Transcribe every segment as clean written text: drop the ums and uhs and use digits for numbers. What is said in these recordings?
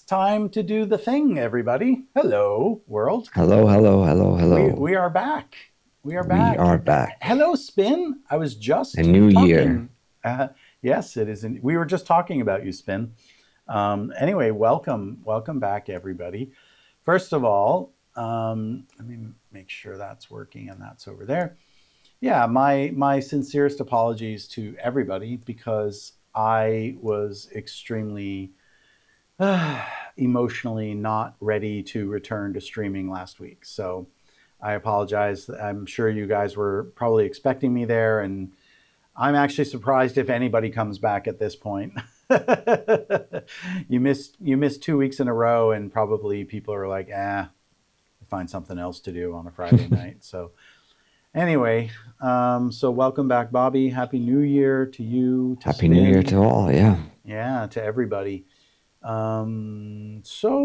time to do the thing, everybody. Hello, world. Hello, hello, hello, hello. We are back. We are We back. are back. Hello, Spin. I was A just new year. talking. Yes, it is. We were just talking about you, Spin. Anyway, welcome back, everybody. First of all, let me make sure that's working and that's over there. Yeah, my sincerest apologies to everybody because I was extremely emotionally not ready to return to streaming last week. So I apologize. I'm sure you guys were probably expecting me there, and I'm actually surprised if anybody comes back at this point. You missed 2 weeks in a row, and probably people are like, find something else to do on a Friday night. So anyway, so welcome back, Bobby. Happy New Year to you, to Happy New Year Spin, to all. Yeah. yeah, to everybody. So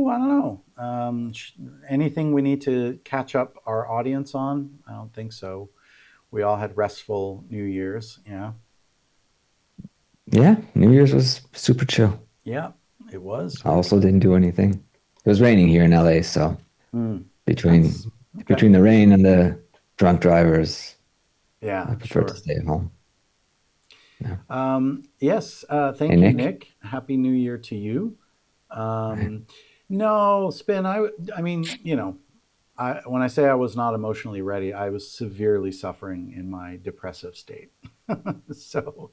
I don't know. Anything we need to catch up our audience on? I don't think so. We all had restful New Year's. Yeah. Yeah. New Year's was super chill. Yeah, it was. I also didn't do anything. It was raining here in LA, so Mm, that's between okay. between the rain and the drunk drivers, Yeah, I prefer to sure. stay at home. Yeah. Yes. Hey, Thank you, Nick. Nick. Happy New Year to you. Right. Um, no, Spin. I mean, when I say I was not emotionally ready, I was severely suffering in my depressive state. So,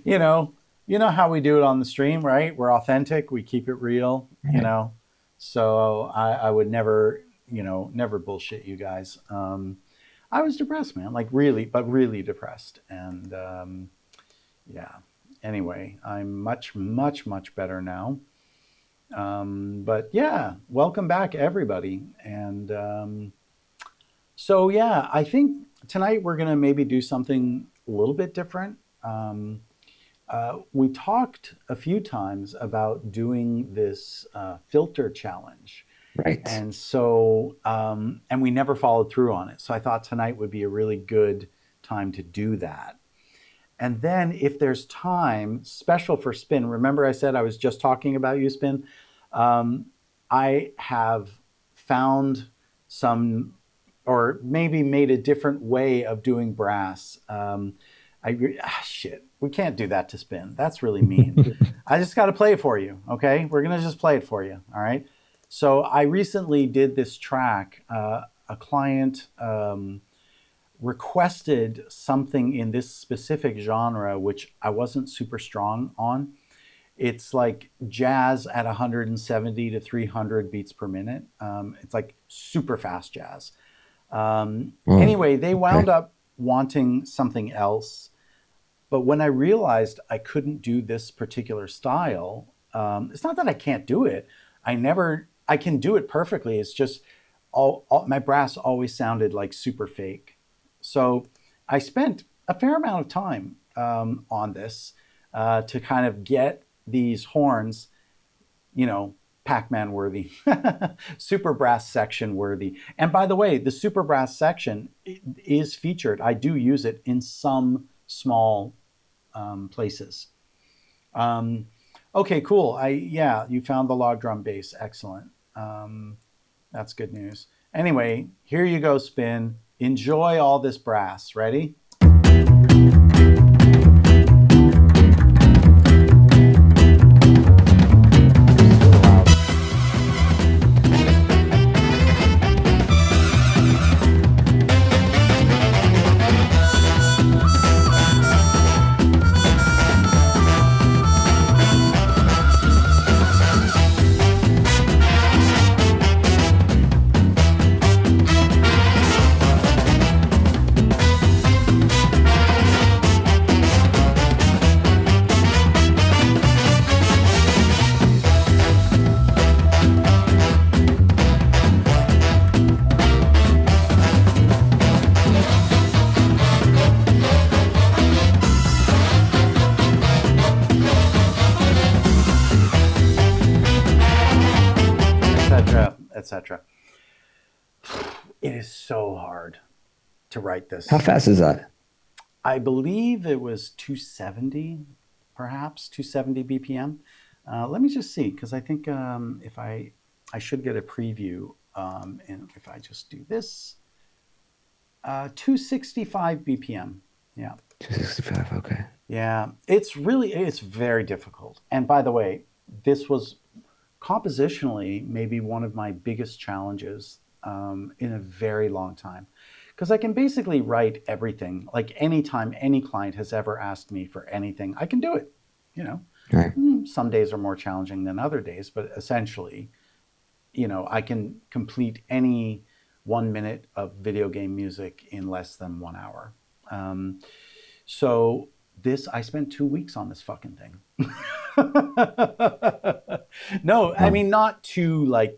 you know, you know how we do it on the stream, right? We're authentic, we keep it real, Right. So I would never, never bullshit you guys. I was depressed, man, like really, but really depressed. And yeah, anyway, I'm much, much, much better now. But yeah, welcome back, everybody. And so, yeah, I think tonight we're going to maybe do something a little bit different. Um, we talked a few times about doing this filter challenge. Right. And we never followed through on it. So I thought tonight would be a really good time to do that. And then if there's time, special for Spin, remember I said I was just talking about you, Spin? Um, I have found some, or maybe made a different way of doing brass. Shit, we can't do that to Spin. That's really mean. I just got to play it for you, okay? We're going to just play it for you, all right? So I recently did this track. A client requested something in this specific genre, which I wasn't super strong on. It's like jazz at 170 to 300 beats per minute. It's like super fast jazz. Oh, Anyway, they wound okay. up wanting something else. But when I realized I couldn't do this particular style, it's not that I can't do it. I can do it perfectly. It's just my brass always sounded like super fake. So I spent a fair amount of time on this to kind of get these horns, Pac-Man worthy, super brass section worthy. And by the way, the super brass section is featured. I do use it in some small places. Um, okay, cool. Yeah, you found the log drum bass. Excellent. That's good news. Anyway, here you go, Spin. Enjoy all this brass. Ready? Etc. Etc. It is so hard to write How this. fast is that? I believe it was 270, perhaps 270 BPM. Let me just see, because I think if I should get a preview, and if I just do this, 265 BPM. Yeah. 265. Okay. Yeah. It's very difficult. And by the way, this was compositionally maybe one of my biggest challenges in a very long time. Because I can basically write everything. Like anytime any client has ever asked me for anything, I can do it. You know, Right. some days are more challenging than other days, but essentially, I can complete any 1 minute of video game music in less than 1 hour. Um, so I spent 2 weeks on this fucking thing. No, I Oh, mean, not two like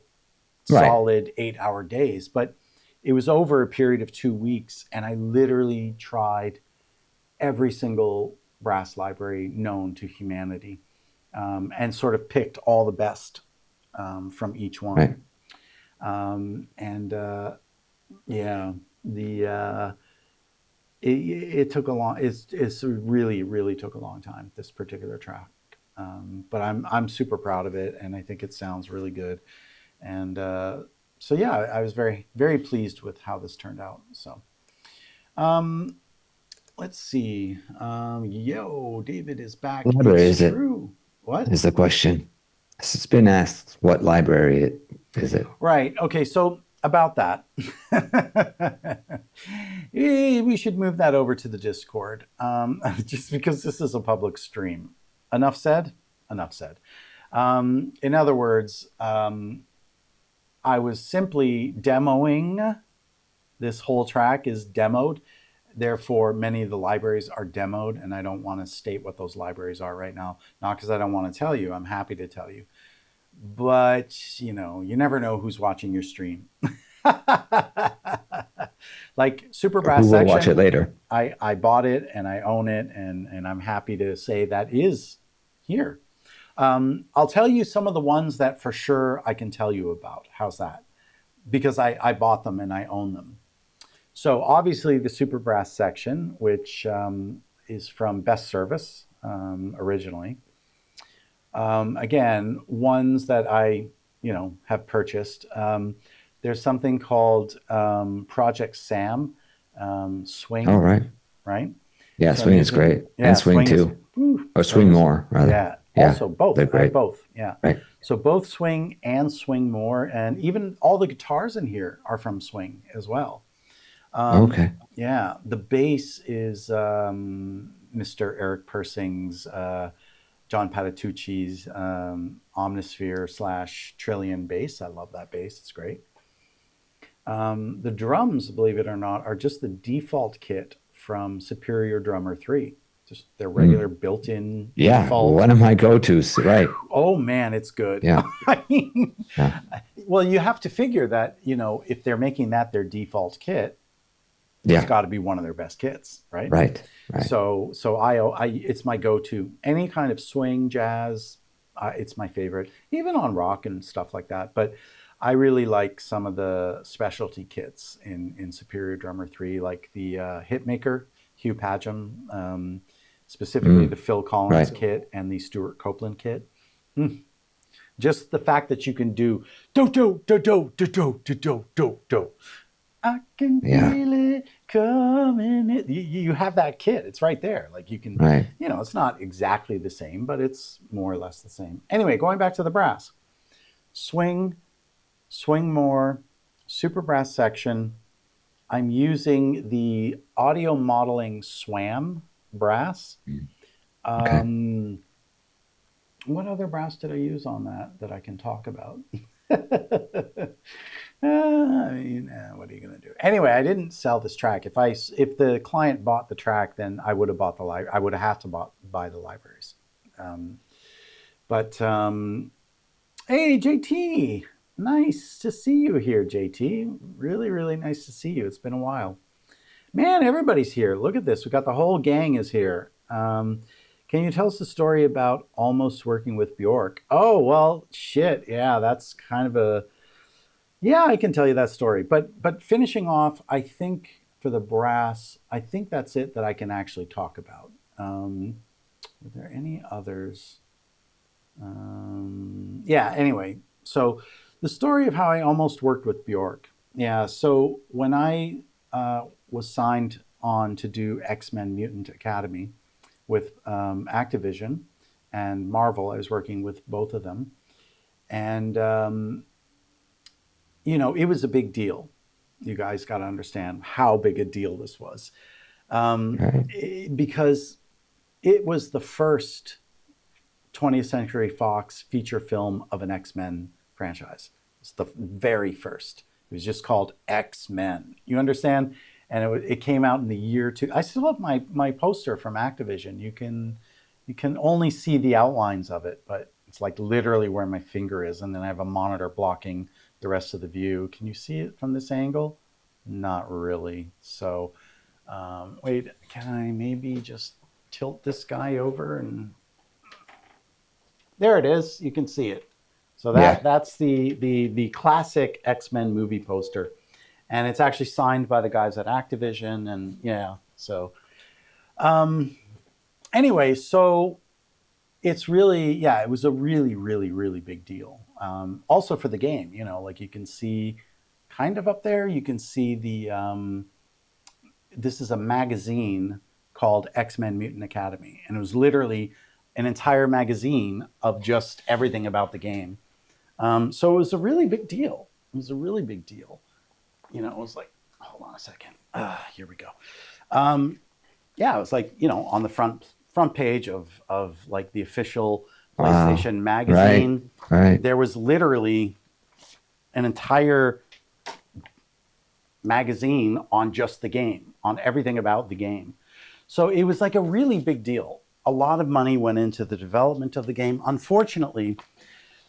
right. solid 8 hour days, but it was over a period of 2 weeks. And I literally tried every single brass library known to humanity, and sort of picked all the best from each one. Right. And yeah, the it took a long. It's really really took a long time. This particular track, but I'm super proud of it, and I think it sounds really good. And so yeah, I was very very pleased with how this turned out. So. Um, let's see. Yo, David is back. Library It's is it? true. What? Is the question. It's been asked what library is it? Right. Okay. So about that, we should move that over to the Discord, just because this is a public stream. Enough said. Enough said. In other words, I was simply demoing. This whole track is demoed. Therefore, many of the libraries are demoed, and I don't want to state what those libraries are right now. Not because I don't want to tell you. I'm happy to tell you. But, you never know who's watching your stream. Like Super Or who Brass will watch it Section, later? I bought it and I own it, and I'm happy to say that is here. I'll tell you some of the ones that for sure I can tell you about. How's that? Because I bought them and I own them. So obviously the Super Brass Section, which is from Best Service originally. Again, ones that I, have purchased. There's something called Project Sam, All Swing, right. right? Yeah, So I'm swing is using, great. And yeah, swing Swing is, too. whew, Or Swing swing is, more, rather. yeah. Yeah, Also both. they're I have great. both. Yeah. Right. So both Swing and Swing More, and even all the guitars in here are from Swing as well. Okay. Yeah, the bass is Mr. Eric Persing's, John Patitucci's Omnisphere slash Trillion bass. I love that bass. It's great. The drums, believe it or not, are just the default kit from Superior Drummer 3. Just their regular Mm. built-in Yeah, default. one of my go-tos. Right. Oh man, it's good. Yeah. I mean, Yeah. well, you have to figure that, if they're making that their default kit, it's Yeah. got to be one of their best kits, right? Right. Right. So it's my go-to. Any kind of swing, jazz, it's my favorite. Even on rock and stuff like that. But I really like some of the specialty kits in Superior Drummer 3, like the Hitmaker, Hugh Padgham, specifically Mm. the Phil Collins Right. kit and the Stuart Copeland kit. Mm. Just the fact that you can do do do do do do do do do do do. I can Yeah. feel it coming. You have that kit. It's right there. Like you can, Right. it's not exactly the same, but it's more or less the same. Anyway, going back to the brass. Swing, Swing More, Super Brass Section. I'm using the audio modeling SWAM brass. Okay. What other brass did I use on that I can talk about? What are you going to do? Anyway, I didn't sell this track. If the client bought the track, then I would have bought the I would have had to buy the libraries. But hey, JT, nice to see you here, JT. Really, really nice to see you. It's been a while. Man, everybody's here. Look at this. We got the whole gang is here. Can you tell us the story about almost working with Bjork? Oh, well, shit. Yeah, that's kind of yeah, I can tell you that story. But finishing off, I think for the brass, I think that's it that I can actually talk about. Were there any others? Yeah, anyway, so the story of how I almost worked with Bjork. Yeah, so when I was signed on to do X-Men Mutant Academy with Activision and Marvel, I was working with both of them. And, it was a big deal. You guys got to understand how big a deal this was. Right. Because it was the first 20th Century Fox feature film of an X-Men franchise. It's the very first. It was just called X-Men. You understand? And it came out in the year two. I still have my poster from Activision. You can only see the outlines of it, but it's like literally where my finger is, and then I have a monitor blocking the rest of the view. Can you see it from this angle? Not really. So, wait, can I maybe just tilt this guy over and there it is. You can see it. So Yeah. that's the classic X-Men movie poster, and it's actually signed by the guys at Activision. And yeah, so um, anyway, so it's really, yeah, it was a really really really big deal. Also for the game, like you can see, kind of up there, you can see this is a magazine called X-Men Mutant Academy, and it was literally an entire magazine of just everything about the game. So it was a really big deal. It was a really big deal. It was like, hold on a second. Here we go. Yeah, it was like, on the front page of like the official Wow. PlayStation Right. magazine, Right. there was literally an entire magazine on just the game, on everything about the game. So it was like a really big deal. A lot of money went into the development of the game. Unfortunately,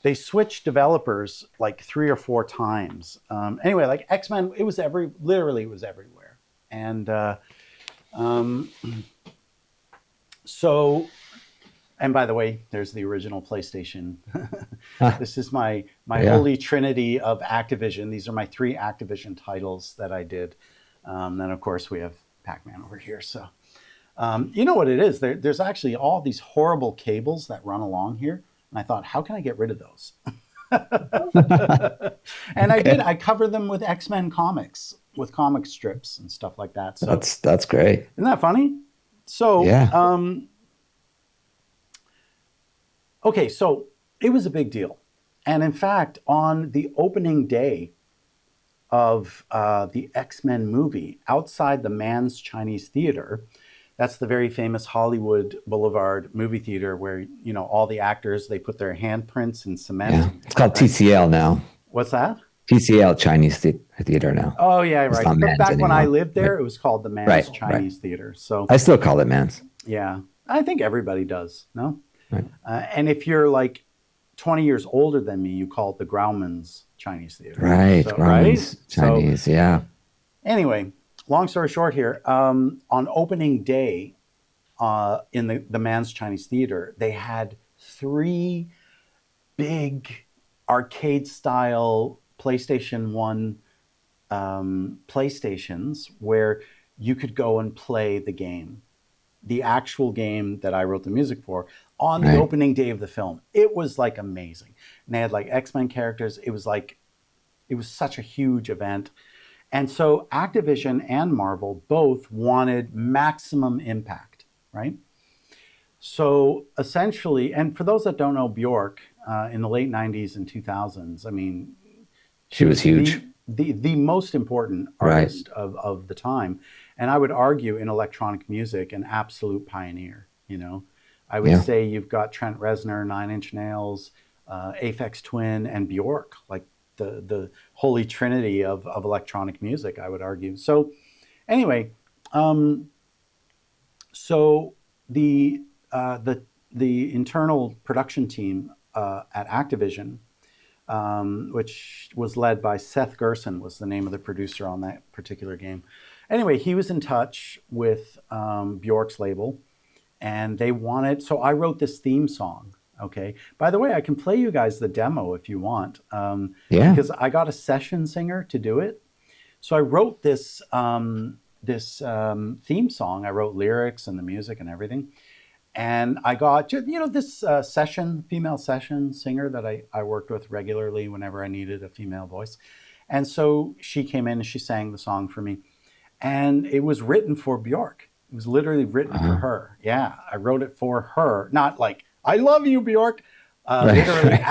they switched developers like 3 or 4 times. Anyway, like X-Men, literally it was everywhere. And um, so, and by the way, there's the original PlayStation. Huh. This is my Yeah. holy trinity of Activision. These are my 3 Activision titles that I did. Then of course we have Pac-Man over here. So you know what it is? There's actually all these horrible cables that run along here. And I thought, how can I get rid of those? And I did. Okay. I covered them with X-Men comics, with comic strips and stuff like that. So That's great. isn't that funny? So, Yeah. okay, so it was a big deal. And in fact, on the opening day of the X-Men movie, outside the Mann's Chinese Theater, that's the very famous Hollywood Boulevard movie theater where, all the actors, they put their handprints in cement, Yeah. It's called right? TCL now. What's that? TCL Chinese Theater now. Oh, yeah, It's right. not But Man's back when I anymore. lived Right. there, it was called the Mann's Right. Right. Chinese Theater. So, I still call it Man's. yeah, I think everybody does, no? Right. And if you're like 20 years older than me, you call it the Grauman's Chinese Theater. Right. So, right? Grauman's So, Chinese. Yeah. anyway, long story short here, on opening day in the Mann's Chinese Theater, they had 3 big arcade style PlayStation 1 PlayStations where you could go and play the game, the actual game that I wrote the music for, on the Right. opening day of the film. It was like amazing. And they had like X-Men characters. It was such a huge event. And so Activision and Marvel both wanted maximum impact, right? So essentially, and for those that don't know Bjork, in the late 90s and 2000s, I mean, She she was was huge. the most important Right. artist of the time. And I would argue in electronic music, an absolute pioneer, I would Yeah. say you've got Trent Reznor, Nine Inch Nails, Aphex Twin, and Bjork, like the holy trinity of electronic music, I would argue. So anyway, um, so the the internal production team at Activision, which was led by Seth Gerson, was the name of the producer on that particular game. Anyway, he was in touch with Bjork's label, and they wanted. So I wrote this theme song. Okay. By the way, I can play you guys the demo if you want, Yeah. because I got a session singer to do it. So I wrote this theme song. I wrote lyrics and the music and everything. And I got, this female session singer that I worked with regularly whenever I needed a female voice. And so she came in and she sang the song for me. And it was written for Bjork. It was literally written for Uh-huh. her. Yeah, I wrote it for her. Not like, I love you, Bjork. Right, Literally, right.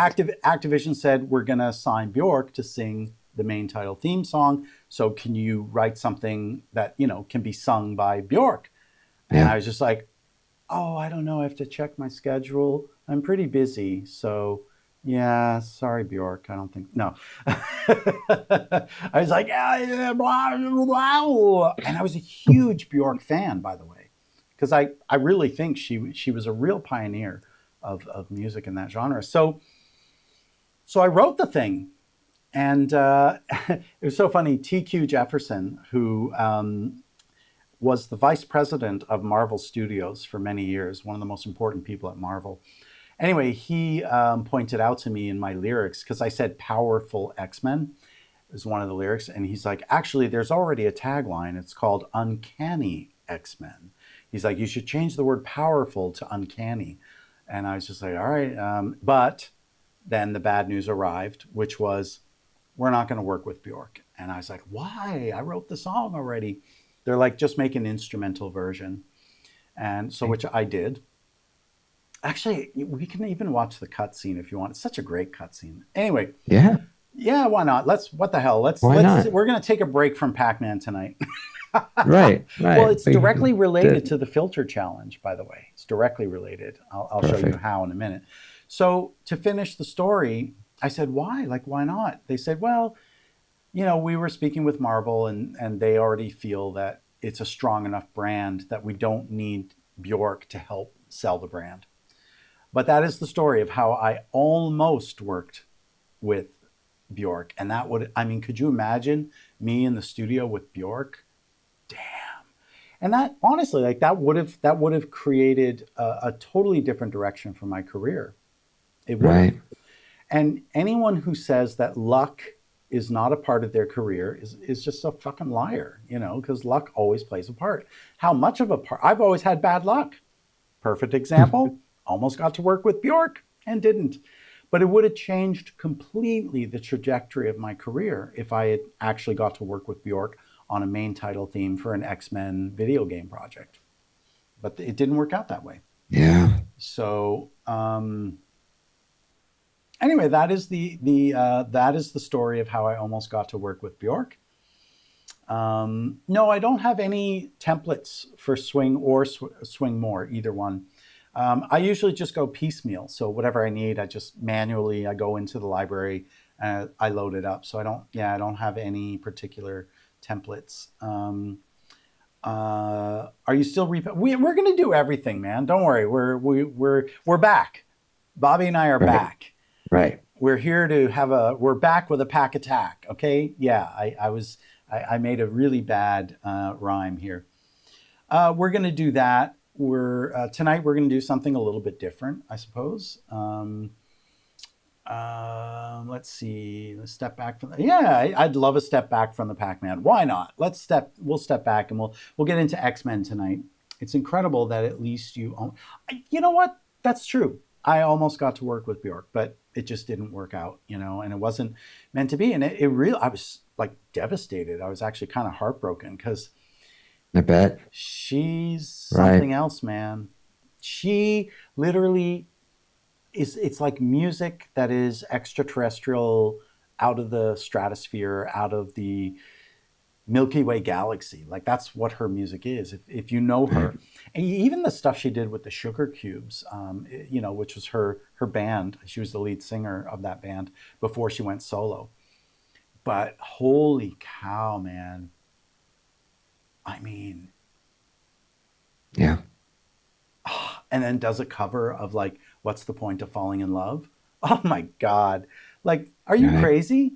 Activision said, we're going to sign Bjork to sing the main title theme song. So can you write something that, can be sung by Bjork? And Yeah. I was just like, oh, I don't know. I have to check my schedule. I'm pretty busy. So, yeah, sorry, Bjork. I don't think, no. I was like, "Ah, blah, blah, blah." And I was a huge Bjork fan, by the way, because I really think she was a real pioneer of music in that genre. So I wrote the thing. And it was so funny. TQ Jefferson, who was the vice president of Marvel Studios for many years, one of the most important people at Marvel. Anyway, he pointed out to me in my lyrics, because I said powerful X-Men is one of the lyrics. And he's like, actually, there's already a tagline. It's called Uncanny X-Men. He's like, you should change the word powerful to uncanny. And I was just like, all right. But then the bad news arrived, which was, we're not going to work with Bjork. And I was like, why? I wrote the song already. They're like, just make an instrumental version. And so, which I did. Actually, we can even watch the cutscene if you want. It's such a great cutscene. Anyway, Yeah. yeah, why not? What the hell? Why not? We're going to take a break from Pac-Man tonight. Right, Well, right. it's directly related The, to the filter challenge, by the way. It's directly related. I'll show you perfect. how in a minute. So to finish the story, I said, why? Like, why not? They said, well, we were speaking with Marvel, and they already feel that it's a strong enough brand that we don't need Bjork to help sell the brand. But that is the story of how I almost worked with Bjork. And that would, I mean, could you imagine me in the studio with Bjork? Damn. And that honestly, like that would have created a totally different direction for my career. It would have. Right. And anyone who says that luck is not a part of their career is just a fucking liar, because luck always plays a part. How much of a part? I've always had bad luck. Perfect example, almost got to work with Bjork and didn't. But it would have changed completely the trajectory of my career if I had actually got to work with Bjork on a main title theme for an X-Men video game project. But it didn't work out that way. Yeah. So anyway, that is the story of how I almost got to work with Bjork. No, I don't have any templates for swing or swing more, either one. I usually just go piecemeal. So whatever I need, I go into the library and I load it up. So I don't have any particular templates. Are you still we're going to do everything, man. Don't worry. We're back. Bobby and I are Right. back. Right. We're here to we're back with a pack attack. Okay. Yeah. I made a really bad rhyme here. We're going to do that. Tonight we're going to do something a little bit different, I suppose. Let's see. Let's step back from I'd love a step back from the Pac-Man. Why not? We'll step back and we'll get into X-Men tonight. It's incredible that at least you know what? That's true. I almost got to work with Bjork, but it just didn't work out, and it wasn't meant to be. And I was like devastated. I was actually kind of heartbroken because I bet. she's Right. something else, man. She literally it's like music that is extraterrestrial, out of the stratosphere, out of the Milky Way galaxy. Like that's what her music is. If you know Right. her, and even the stuff she did with the Sugar Cubes, which was her band. She was the lead singer of that band before she went solo. But holy cow, man! I mean, Yeah. and then does a cover of like, "What's the point of falling in love?" Oh my god! Like, are you Right. crazy?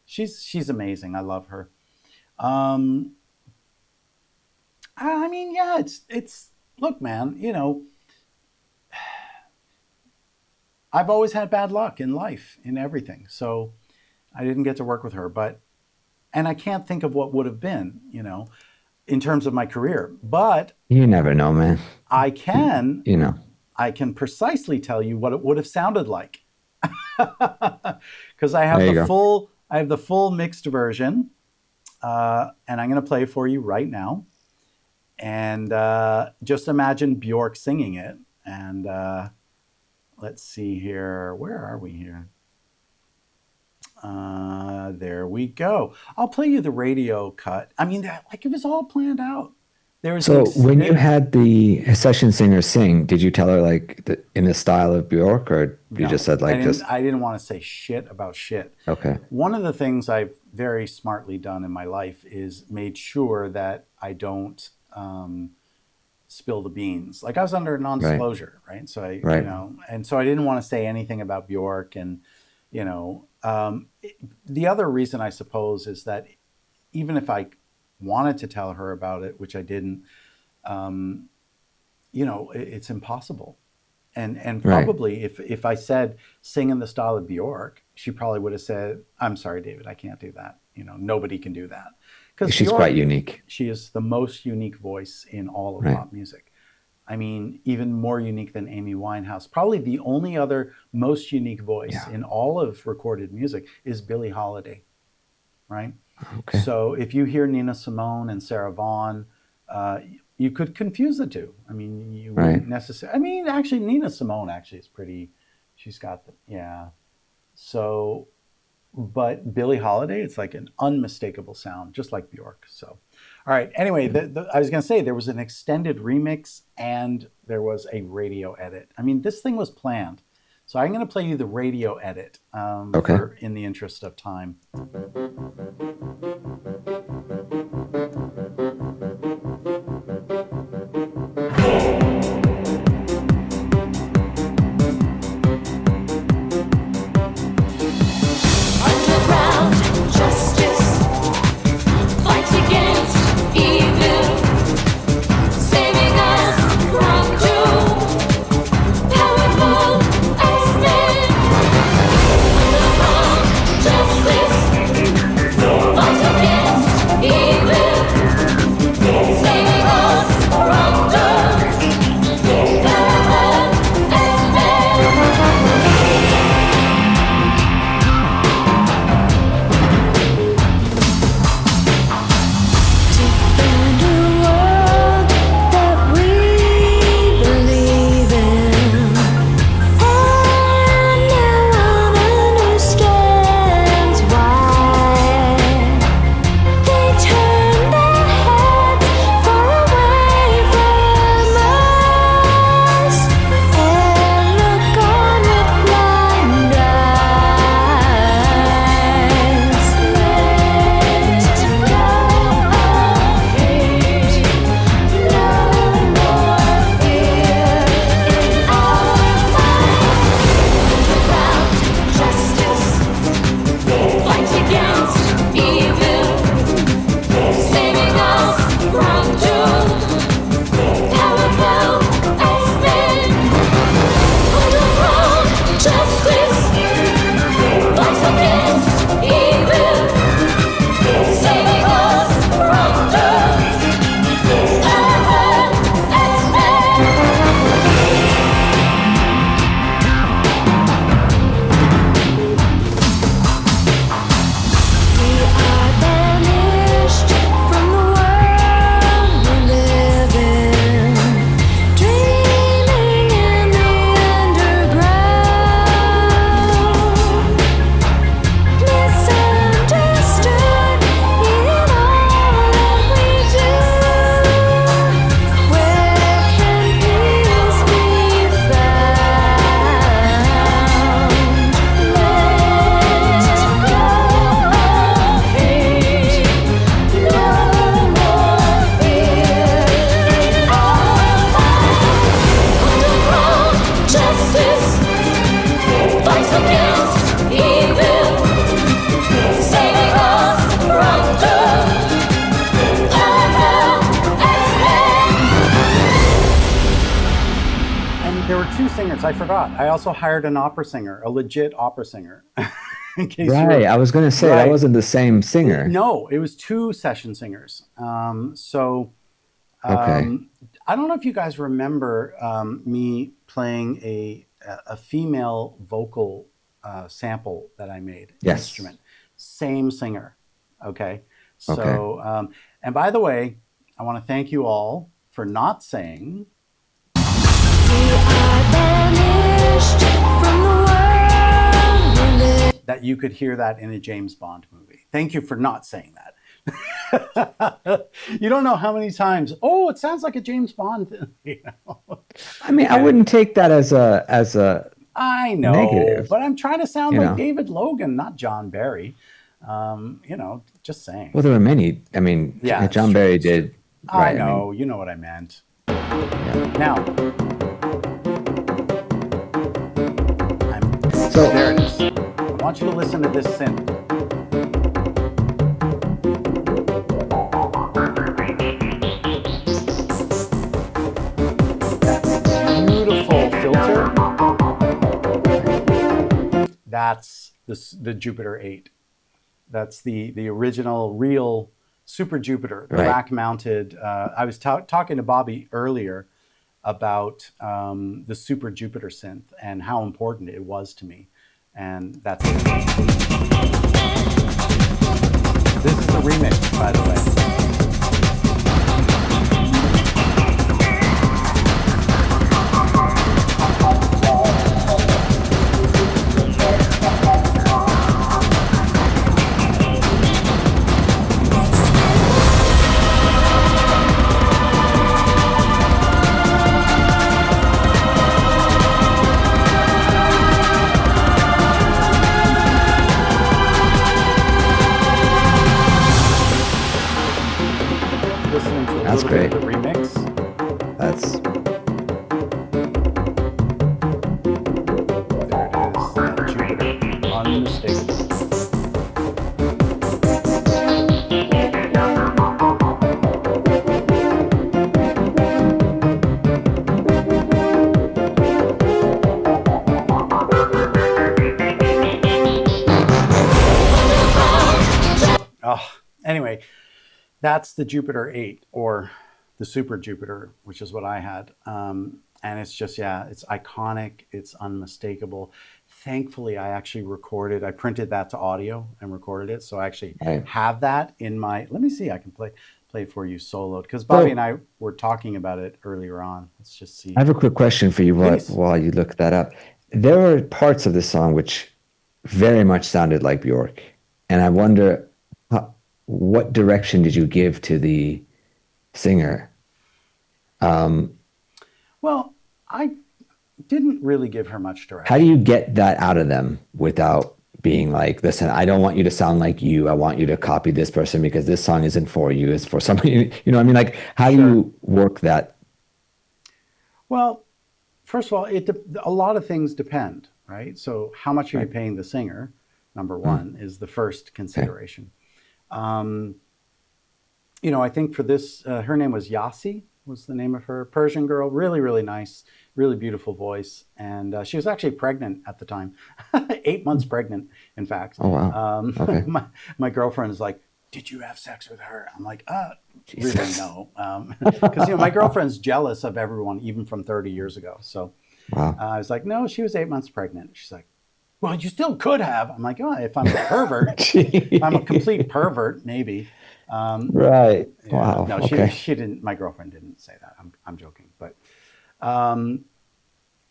She's amazing. I love her. Um, I mean, yeah, it's look, man. I've always had bad luck in life, in everything. So I didn't get to work with her, and I can't think of what would have been. in terms of my career. But You never know, man. I can You know. I can precisely tell you what it would have sounded like. Because I have There you the go. full mixed version, and I'm going to play for you right now. And just imagine Bjork singing it. And let's see here. Where are we here? There we go. I'll play you the radio cut. I mean, like it was all planned out. There was So when you had the session singer sing, did you tell her like in the style of Bjork, or you just no, said like just I didn't want to say shit about shit. okay? One of the things I've very smartly done in my life is made sure that I don't spill the beans. Like I was under Right, non-disclosure, right? So right, and so I didn't want to say anything about Bjork, and the other reason I suppose is that even if I wanted to tell her about it, which I didn't, it's impossible. And right. probably if I said sing in the style of Bjork, she probably would have said, "I'm sorry, David, I can't do that. Nobody can do that." Because She's quite Bjork, unique. she is the most unique voice in all of Right. pop music. I mean, even more unique than Amy Winehouse. Probably the only other most unique voice Yeah. in all of recorded music is Billie Holiday, right? Okay. So if you hear Nina Simone and Sarah Vaughan, you could confuse the two. I mean, you Right. wouldn't necessarily. I mean, actually, Nina Simone actually is pretty. She's got the yeah. So, but Billie Holiday, it's like an unmistakable sound, just like Bjork. So, all right. Anyway, I was going to say there was an extended remix and there was a radio edit. I mean, this thing was planned. So I'm going to play you the radio edit Okay. in the interest of time. There were two singers. I forgot. I also hired an opera singer, a legit opera singer. in case you Right. were I was going to say that right. wasn't the same singer. No, it was two session singers. Okay. Um, I don't know if you guys remember me playing a female vocal sample that I made, Yes. instrument, same singer. Okay, Okay. so and by the way, I want to thank you all for not saying that you could hear that in a James Bond movie. Thank you for not saying that. You don't know how many times, oh, it sounds like a James Bond. I mean, I Okay. wouldn't take that as a I know, negative, but I'm trying to sound you like know. David Logan, not John Barry. Just saying. Well, there were many. I mean, Yeah, it's John true. Barry It's true. did I right. I mean, know. You know what I meant. yeah. Now, So, there it is. I want you to listen to this synth. That beautiful filter. That's the Jupiter 8. That's the original, real Super Jupiter, the right. rack mounted. I was talking to Bobby earlier about the Super Jupiter synth and how important it was to me. And that's it. This is the remix, by the way. Listening to a That's little bit of great. the remix. That's There it is, that Jupiter, unmistakable. Oh, anyway, that's the Jupiter 8 or the Super Jupiter, which is what I had. And it's just, yeah, it's iconic. It's unmistakable. Thankfully, I actually recorded, I printed that to audio and recorded it. So I actually right. have that in my, let me see, I can play it for you soloed because Bobby and So, I were talking about it earlier on. Let's just I see. have a quick question for you Please. while you look that up. There were parts of the song which very much sounded like Bjork, and I wonder what direction did you give to the singer? Um, Well, I didn't really give her much how do direction. you get that out of them without being like, listen, I don't want you to sound like you. I want you to copy this person because this song isn't for you. It's for somebody, you know what I mean? Like, how do Sure. you work that? Well, first of all, a lot of things depend, right? So, how much are you Right. paying the singer? Number Mm, one is the first okay. consideration. Um, I think for this, her name was Yasi, was the name of her Persian girl. Really, really nice, really beautiful voice, and she was actually pregnant at the time, 8 months pregnant, in fact. Oh, wow. Um, Okay. my girlfriend is like, "Did you have sex with her?" I'm like, really Jesus. no, because my girlfriend's jealous of everyone, even from 30 years ago. So Wow. I was like, "No, she was 8 months pregnant." She's like, "Well, you still could have." I'm like, "Oh, if I'm a pervert, if I'm a complete Gee. pervert, maybe." Um, Right. yeah, Wow. no, she Okay. she didn't. My girlfriend didn't say that. I'm joking, but um,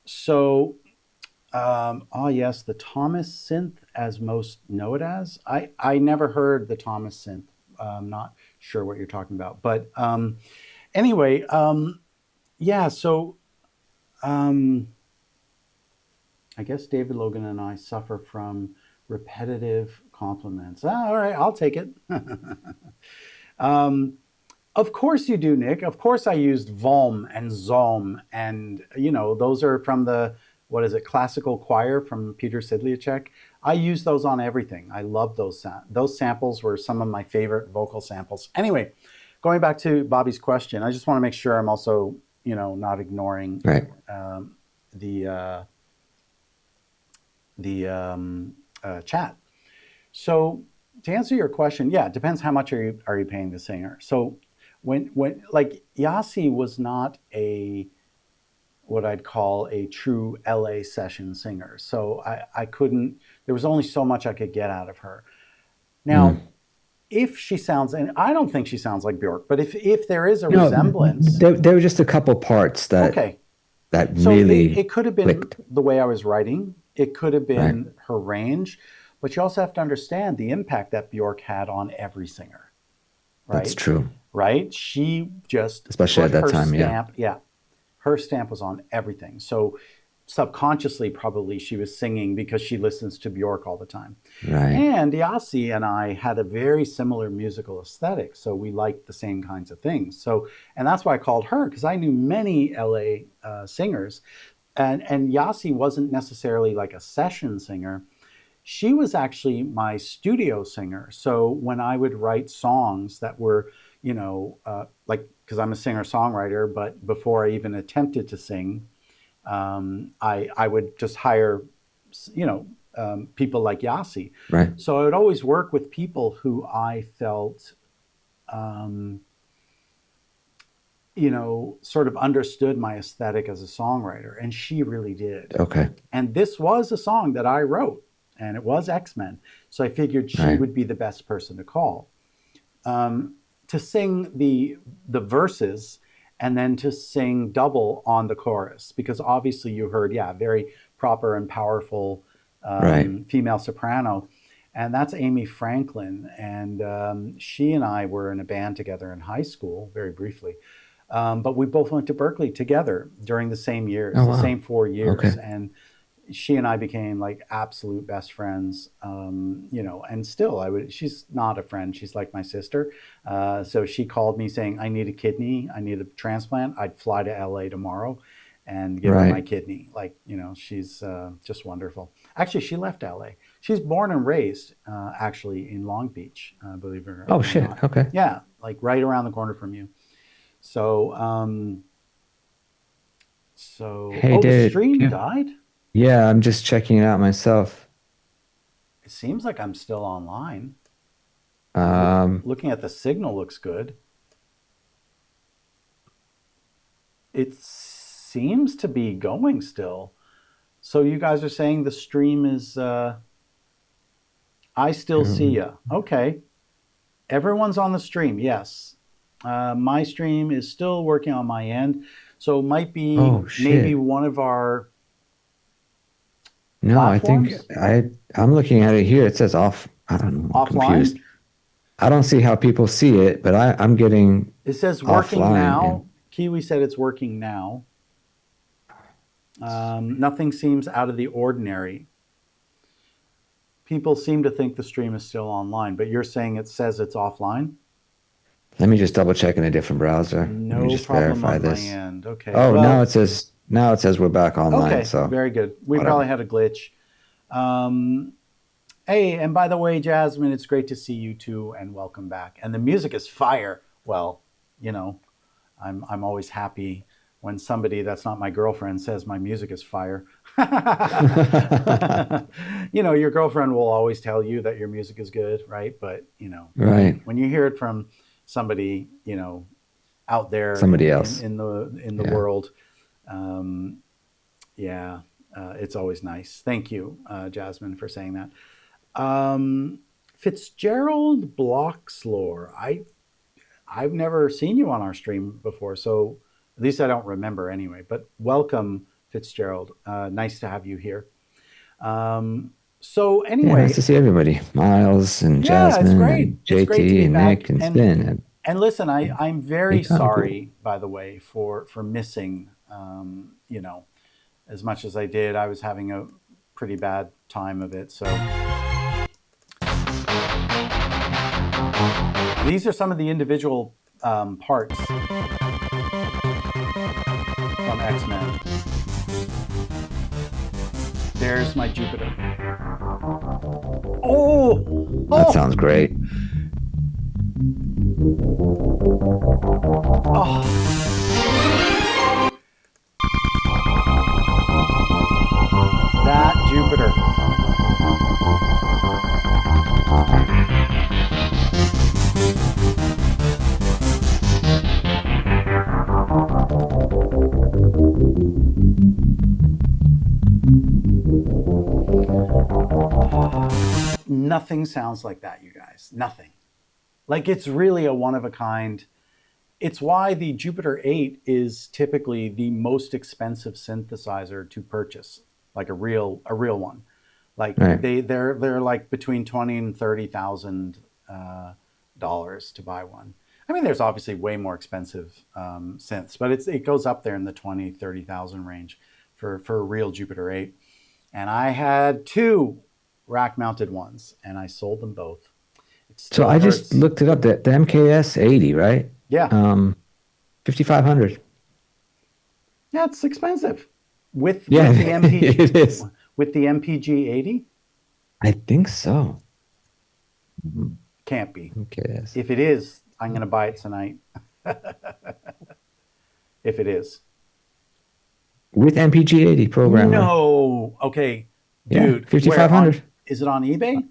so oh yes, the Thomas synth, as most know it as. I never heard the Thomas synth. I'm not sure what you're talking about, but anyway, yeah. So um, I guess David Logan and I suffer from repetitive compliments. All right, I'll take it. um, Of course you do, Nick. Of course I used Vom and Zom, and those are from the what is it, classical choir from Peter Sidliacek. I use those on everything. I love those samples were some of my favorite vocal samples. Anyway, going back to Bobby's question, I just want to make sure I'm also not ignoring Right. um, the the chat. So to answer your question, yeah, it depends how much are you paying the singer. So when like Yasi was not a what I'd call a true LA session singer. So I couldn't, there was only so much I could get out of her. Now, Mm. if she sounds, and I don't think she sounds like Bjork, but if there is a No, resemblance, there were just a couple parts okay. that So really it could have been clicked. the way I was writing, it could have Right. been her range, but you also have to understand the impact that Bjork had on every singer, That's right? true. Right? She just Especially put at that her time. Yeah. stamp, yeah, her stamp was on everything. So subconsciously, probably she was singing because she listens to Bjork all the time. Right. And Yasi and I had a very similar musical aesthetic, so we liked the same kinds of things. So, and that's why I called her because I knew many LA singers, and Yasi wasn't necessarily like a session singer. She was actually my studio singer. So when I would write songs that were, like because I'm a singer songwriter, but before I even attempted to sing, I would just hire, people like Yasi. Right. So I would always work with people who I felt, um, sort of understood my aesthetic as a songwriter, and she really did. Okay. And this was a song that I wrote, and it was X-Men. So I figured she Right. would be the best person to call to sing the verses and then to sing double on the chorus because obviously you heard, yeah, very proper and powerful Right. female soprano, and that's Amy Franklin. And she and I were in a band together in high school, very briefly. But we both went to Berkeley together during the same years, Oh, the wow. same 4 years. Okay. And she and I became like absolute best friends, and still she's not a friend. She's like my sister. So she called me saying, I need a kidney. I need a transplant. I'd fly to LA tomorrow and give her my Right. kidney. Like, she's just wonderful. Actually, she left LA. She's born and raised actually in Long Beach, believe it or Oh, shit. not. Okay. Yeah, like right around the corner from you. So, Hey, oh, the David. stream died? Yeah, I'm just checking it out myself. It seems like I'm still online. Um, Looking at the signal looks good. It seems to be going still. So you guys are saying the stream is I still see um, ya. Okay. Everyone's on the stream. Yes. My stream is still working on my end. So it might be oh maybe shit. one of our No, I think platforms I'm looking at it here. It says off. I don't know. I'm confused. offline. I don't see how people see it, but I'm getting It says working offline and now. Kiwi said it's working now. Nothing seems out of the ordinary. People seem to think the stream is still online, but you're saying it says it's offline? let me just double check in a different browser. Let me No just problem verify on my this. end. Okay. Oh, Well, now it says we're back online, okay. so Very good. We probably whatever. had a glitch. Um, hey, and by the way, Jasmine, it's great to see you too, and welcome back. And the music is fire. Well, you know, I'm always happy when somebody that's not my girlfriend says my music is fire. Your girlfriend will always tell you that your music is good, right? But Right. when you hear it from somebody, out there Somebody in else. in the Yeah. world, um, yeah, it's always nice. Thank you, Jasmine, for saying that. Fitzgerald Bloxlore. I've never seen you on our stream before, so at least I don't remember anyway. But welcome, Fitzgerald. Nice to have you here. So Yeah, nice anyway, to see everybody. Miles and yeah, it's Jasmine great. and It's great to JT be and back. Nick and And Spin. And listen, I'm very anytime, cool. sorry, by the way, for missing. As much as I did, I was having a pretty bad time of it. So these are some of the individual parts from X-Men. There's my Jupiter. Oh, That oh, sounds great. oh. That Jupiter. Nothing sounds like that, you guys. Nothing. Like, it's really a one of a kind. It's why the Jupiter 8 is typically the most expensive synthesizer to purchase, like a real one. Like Right. they're like between 20 and 30,000 dollars to buy one. I mean, there's obviously way more expensive synths, but it goes up there in the 20, 30,000 range for a real Jupiter 8. And I had two rack mounted ones, and I sold them both. It So still I just hurts. looked it up. The MKS 80, right? Yeah, 5,500. yeah, it's expensive. Yeah, With the MPG it is. with the MPG 80, I think so. Mhm. can't be. MKS. If it is, I'm going to buy it tonight. If it is. With MPG 80 programmer. No. Okay, Yeah, dude, where on 5,500 is it on eBay?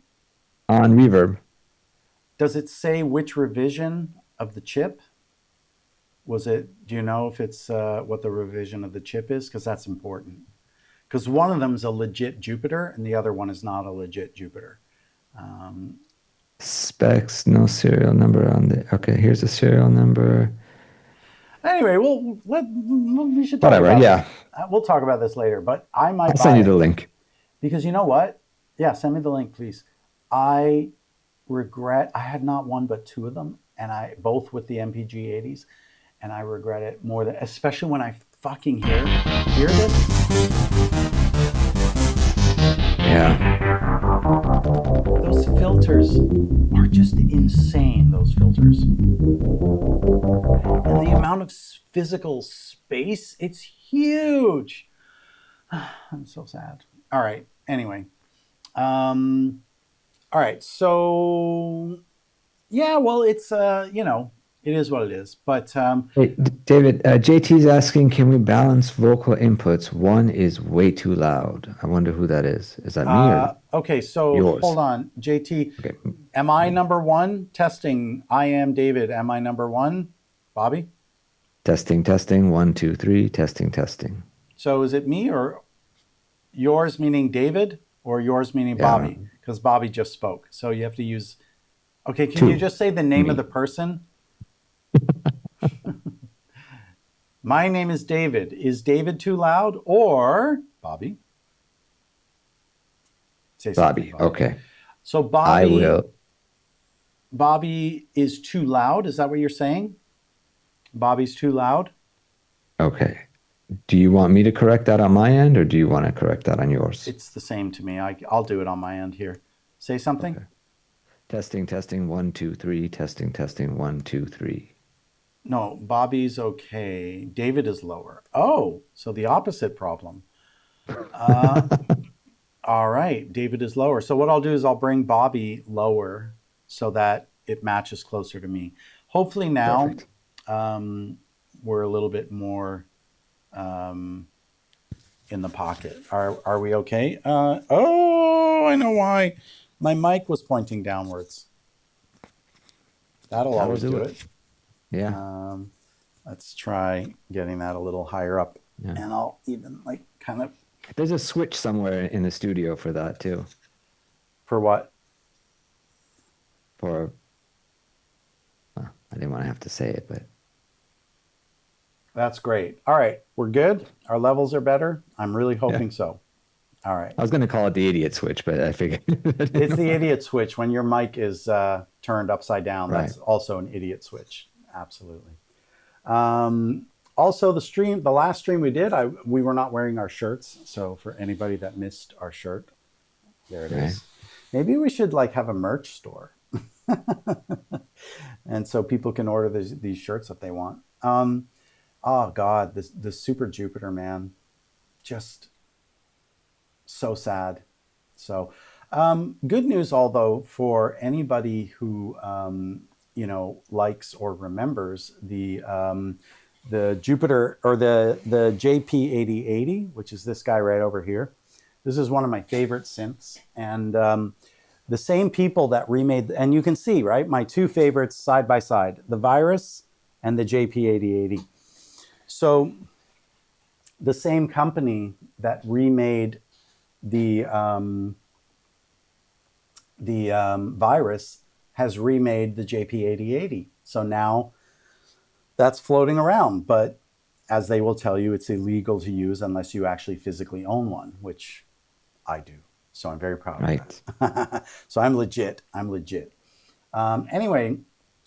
on Reverb. Does it say which revision of the chip? Was it, do you know if it's what the revision of the chip is? Because that's important. Because one of them is a legit Jupiter and the other one is not a legit Jupiter. Um, Specs, no serial number on the. Okay, here's the serial number. anyway, we should talk Whatever. about Yeah, we'll talk about this later. But I might I'll send buy you the it link. because you know what? Yeah, send me the link, please. I regret I had not one but two of them, and I both with the MPG 80s, and I regret it more than especially when I fucking hear this. Yeah. Those filters are just insane, those filters. And the amount of physical space, it's huge. I'm so sad. All right. Anyway. All right. So, yeah, well, it's, it is what it is. But Hey, David, JT's asking, can we balance vocal inputs? One is way too loud. I wonder who that is. Is that me or okay. So yours? hold on. JT, Okay. am I number one? Testing. I am David. Am I number one? Bobby? Testing, testing. 1, 2, 3. Testing, testing. So is it me or yours meaning David or yours meaning Yeah, Bobby? Because Bobby just spoke. So you have to use. Okay, can you two. just say the name of Me. the person? My name is David. Is David too loud or Bobby? Say something, Bobby. Bobby. Okay. So I will. Bobby is too loud. Is that what you're saying? Bobby's too loud? Okay. Do you want me to correct that on my end or do you want to correct that on yours? It's the same to me. I'll do it on my end here. Say something. Okay. Testing, testing. 1, 2, 3. Testing, testing. 1, 2, 3. No, Bobby's okay. David is lower. Oh, so the opposite problem. Uh, all right, David is lower. So what I'll do is I'll bring Bobby lower so that it matches closer to me. Hopefully now Perfect. we're a little bit more in the pocket. Are we okay? Oh, I know why. My mic was pointing downwards. That'll That'll always do do it. it. Yeah. Let's try getting that a little higher up. Yeah. And I'll even like kind of, There's a switch somewhere in the studio for that too. for what? For, well, I didn't want to have to say it, but That's great. All right, we're good. Our levels are better. I'm really hoping so. All right. I was going to call it the idiot switch, but I figured. It's the idiot switch. When your mic is turned upside down, Right. that's also an idiot switch. Absolutely. Also, the last stream we did, we were not wearing our shirts. So for anybody that missed our shirt, there it Right. is. Maybe we should like have a merch store. And so people can order these shirts if they want. Oh God, the Super Jupiter, man, just so sad. So good news, although, for anybody who likes or remembers the Jupiter or the JP8080, which is this guy right over here. This is one of my favorite synths, and the same people that remade, and you can see, right, my two favorites side by side, the Virus and the JP8080. So the same company that remade the virus has remade the JP8080. So now that's floating around, but as they will tell you, it's illegal to use unless you actually physically own one, which I do. So I'm very proud Right. of that. So I'm legit. I'm legit. Anyway,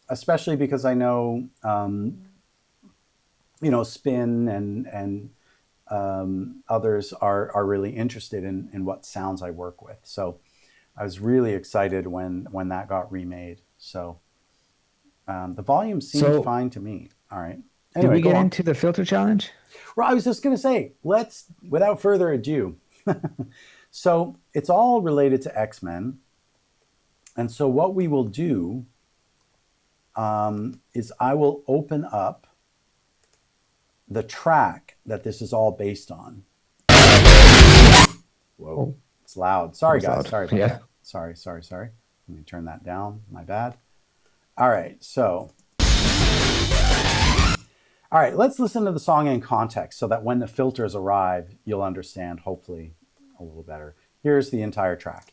especially because I know, Spin and others are really interested in what sounds I work with. So I was really excited when that got remade. So the volume seemed So fine to me. All right. did Anyway, we go get on. into the filter challenge? Well, I was just going to say, without further ado, so it's all related to X-Men. And so what we will do is I will open up the track that this is all based on. Whoa, Oh, it's loud. that Sorry, was guys. loud. Sorry about Yeah. that. Sorry. Let me turn that down. My bad. All right, so. All right, let's listen to the song in context so that when the filters arrive, you'll understand, hopefully, a little better. Here's the entire track.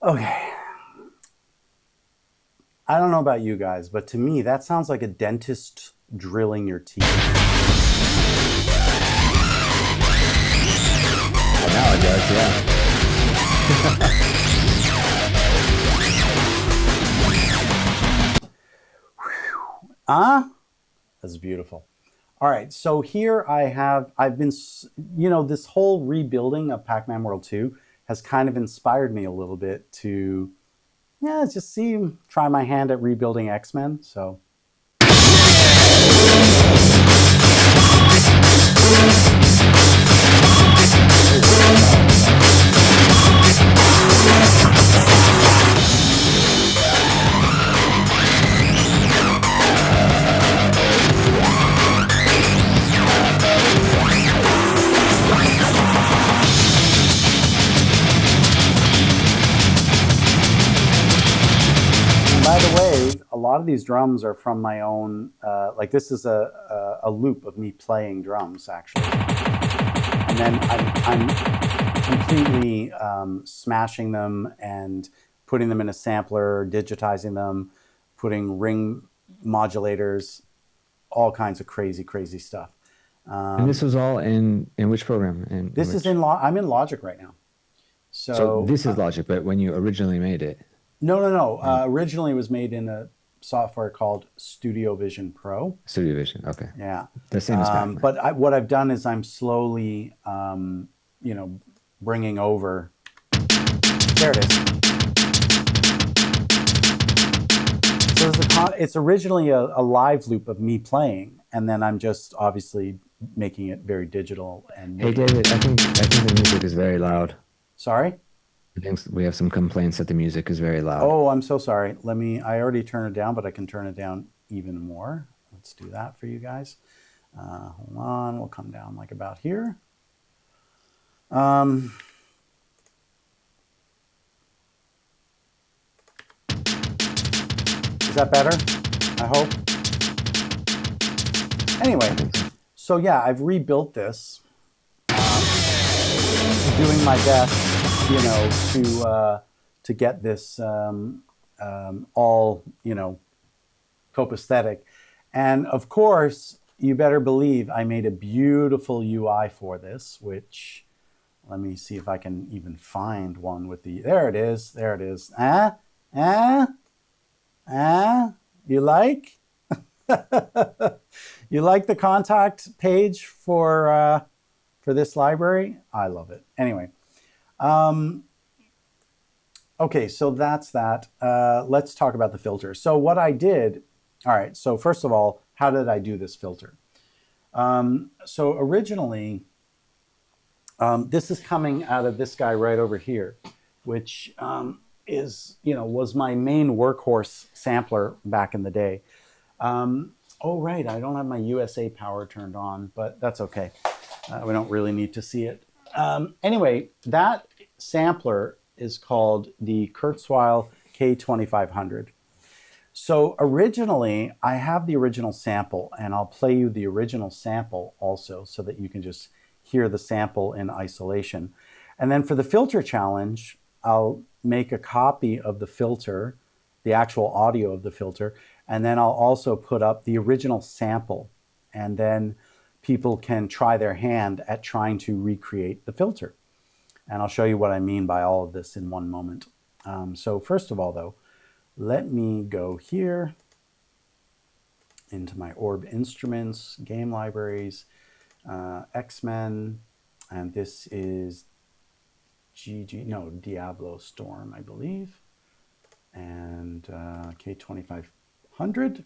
Okay. I don't know about you guys, but to me, that sounds like a dentist drilling your teeth. Oh, now it does, yeah. That's beautiful. All right, so here I've been, this whole rebuilding of Pac-Man World 2 has kind of inspired me a little bit to, just try my hand at rebuilding X-Men. So. By the way, a lot of these drums are from my own, like this is a loop of me playing drums, actually. And then I'm completely smashing them and putting them in a sampler, digitizing them, putting ring modulators, all kinds of crazy, crazy stuff. And this was all in which program? This is I'm in Logic right now. So this is Logic, but when you originally made it. No. Originally it was made in a software called Studio Vision Pro. Studio Vision, okay. Yeah. The same as Pac-Man. But what I've done is I'm slowly, bringing over. There it is. So it's originally a live loop of me playing, and then I'm just obviously making it very digital. And hey, David, I think the music is very loud. Sorry? I think we have some complaints that the music is very loud. Oh, I'm so sorry. I already turned it down, but I can turn it down even more. Let's do that for you guys. Hold on, we'll come down like about here. Is that better? I hope. Anyway, so yeah, I've rebuilt this. Doing my best, to get this all, copacetic. And of course, you better believe I made a beautiful UI for this, which, let me see if I can even find one with there it is. You like? You like the contact page for this library? I love it. Anyway, okay, so that's that. Let's talk about the filter. So what I did All right, so first of all, how did I do this filter? So originally, this is coming out of this guy right over here, which was my main workhorse sampler back in the day. Oh, right, I don't have my USA power turned on, but that's okay. We don't really need to see it. Anyway, that sampler is called the Kurzweil K2500. So originally, I have the original sample, and I'll play you the original sample also so that you can just hear the sample in isolation. And then for the filter challenge, I'll make a copy of the filter, the actual audio of the filter, and then I'll also put up the original sample. And then people can try their hand at trying to recreate the filter. And I'll show you what I mean by all of this in one moment. So first of all, though, let me go here into my Orb Instruments, Game Libraries, X-Men, and this is Diablo Storm, I believe, and K2500.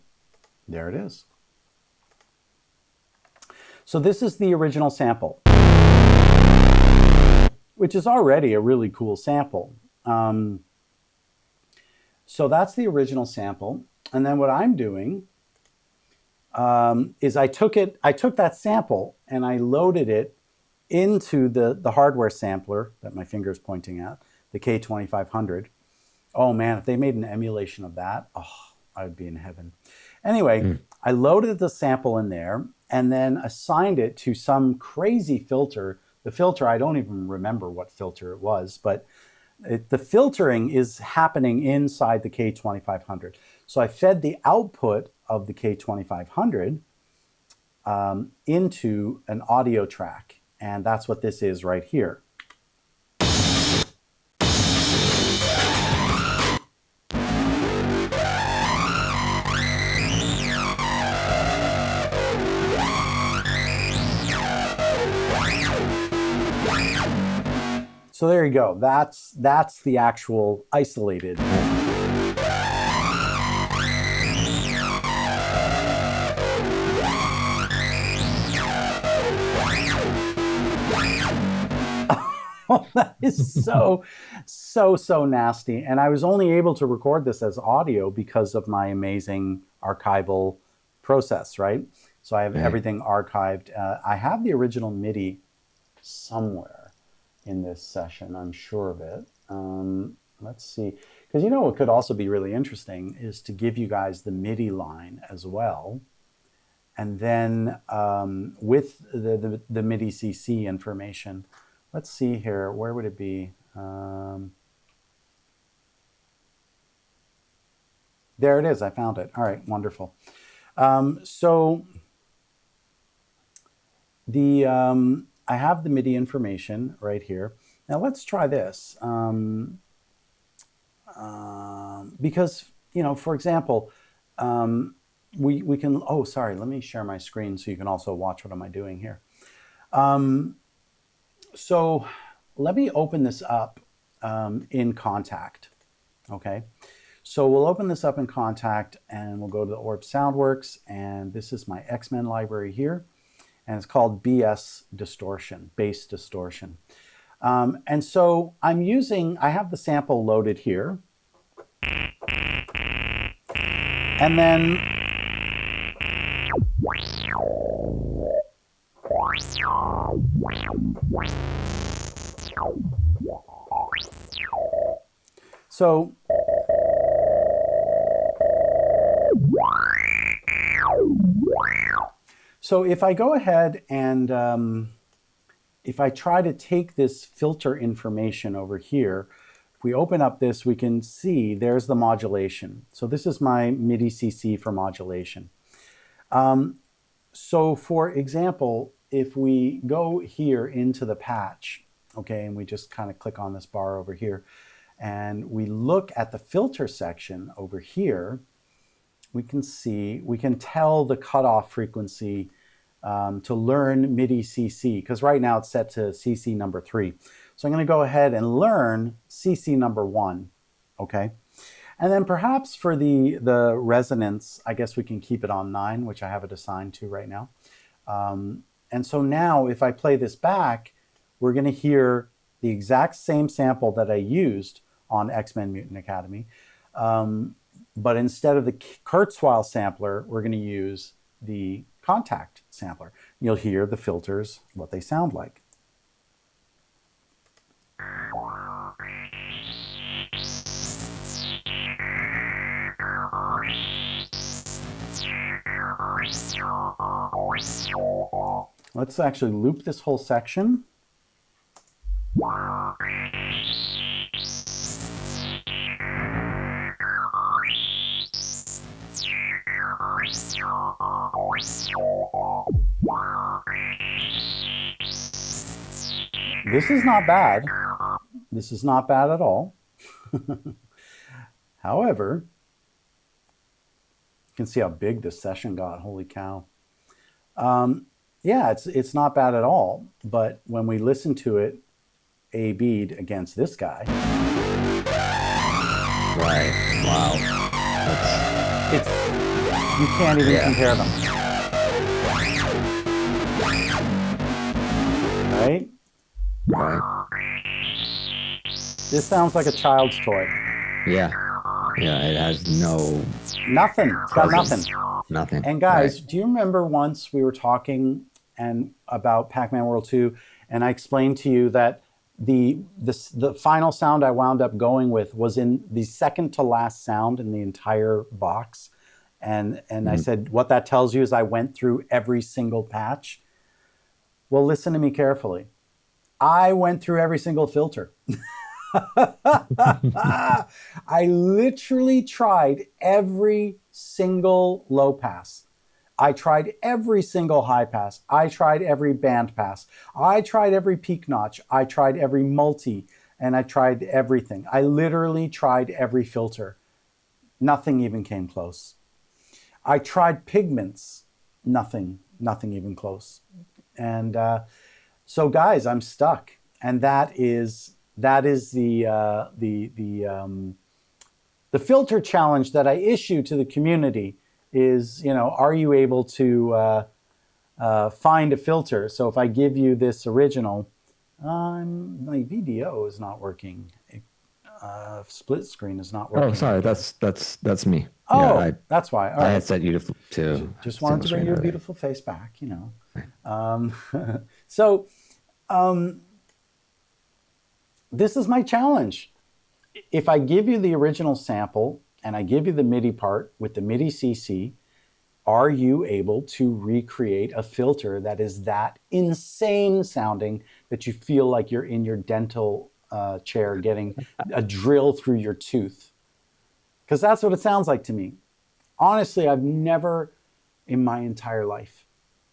There it is. So this is the original sample, which is already a really cool sample. So that's the original sample. And then what I'm doing is I took that sample and I loaded it into the hardware sampler that my finger is pointing at, the K2500. Oh man, if they made an emulation of that, I would be in heaven. Anyway, I loaded the sample in there and then assigned it to some crazy filter. The filter, I don't even remember what filter it was, but the filtering is happening inside the K2500. So I fed the output of the K2500 into an audio track, and that's what this is right here. So there you go. That's the actual isolated. Oh, that is so nasty. And I was only able to record this as audio because of my amazing archival process, right? So I have everything archived. I have the original MIDI somewhere in this session, I'm sure of it. Let's see, because what could also be really interesting is to give you guys the MIDI line as well. And then with the MIDI CC information, let's see here, where would it be? There it is, I found it. All right, wonderful. So I have the MIDI information right here. Now let's try this. Because, for example, we can, oh, sorry, let me share my screen so you can also watch what am I doing here. So let me open this up in Contact, okay? So we'll open this up in Contact and we'll go to the Orb Soundworks, and this is my X-Men library here. And it's called BS distortion, bass distortion. And so I have the sample loaded here. And then So if I go ahead and if I try to take this filter information over here, if we open up this, we can see there's the modulation. So this is my MIDI CC for modulation. So for example, if we go here into the patch, okay, and we just kind of click on this bar over here, and we look at the filter section over here, we can tell the cutoff frequency to learn MIDI CC, because right now it's set to CC number 3. So I'm going to go ahead and learn CC number 1, okay? And then perhaps for the resonance, I guess we can keep it on 9, which I have it assigned to right now. And so now if I play this back, we're going to hear the exact same sample that I used on X-Men Mutant Academy. But instead of the Kurzweil sampler, we're going to use the Contact sampler. You'll hear the filters, what they sound like. Let's actually loop this whole section. This is not bad. This is not bad at all. However, you can see how big this session got. Holy cow. Yeah, it's not bad at all. But when we listen to it A-B'd against this guy. Right. Wow. You can't even compare them. Right? Right. This sounds like a child's toy. Yeah. Yeah, it has nothing. It's got nothing. Nothing. And guys, do you remember once we were talking about Pac-Man World 2, and I explained to you that the final sound I wound up going with was in the second to last sound in the entire box. And I said, what that tells you is I went through every single patch. Well, listen to me carefully. I went through every single filter. I literally tried every single low pass. I tried every single high pass. I tried every band pass. I tried every peak notch. I tried every multi, and I tried everything. I literally tried every filter. Nothing even came close. I tried pigments. Nothing even close. And so guys, I'm stuck. And that is the filter challenge that I issue to the community is, are you able to find a filter? So if I give you this original, my VDO is not working. Split screen is not working. Oh, sorry, that's me. Oh, yeah, that's why. All I right. had set you to just wanted to bring your beautiful face back, So, this is my challenge. If I give you the original sample and I give you the MIDI part with the MIDI CC, are you able to recreate a filter that is that insane sounding that you feel like you're in your dental chair getting a drill through your tooth? Because that's what it sounds like to me. Honestly, I've never in my entire life.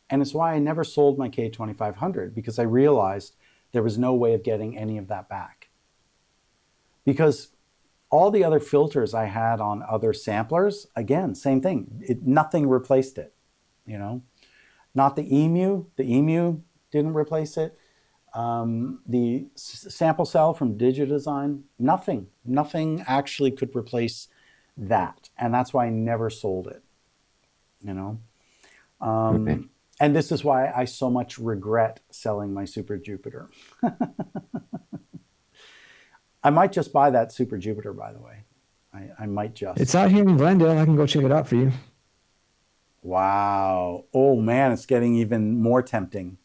And it's why I never sold my K2500, because I realized there was no way of getting any of that back. Because all the other filters I had on other samplers, again, same thing. Nothing replaced it, Not the EMU. The EMU didn't replace it. The sample cell from Digidesign, nothing actually could replace that. And that's why I never sold it, Okay. And this is why I so much regret selling my Super Jupiter. I might just buy that Super Jupiter, by the way. I might just. It's out here in Glendale. I can go check it out for you. Wow. Oh, man, it's getting even more tempting.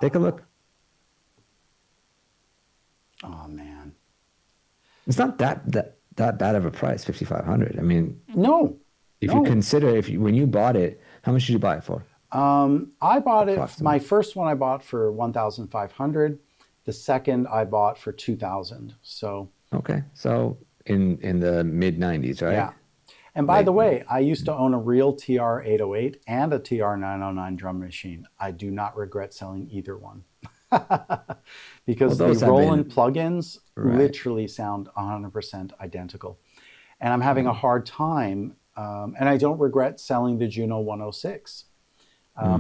Take a look. Oh, man. It's not that bad of a price, 5,500. I mean, no. If you consider, when you bought it, how much did you buy it for? I bought it. My first one I bought for 1,500. The second I bought for 2,000. So okay, so in the mid 90s, right? Yeah. And by the way, I used to own a real TR-808 and a TR-909 drum machine. I do not regret selling either one. Because the Roland plugins literally sound 100% identical. And I'm having a hard time, and I don't regret selling the Juno 106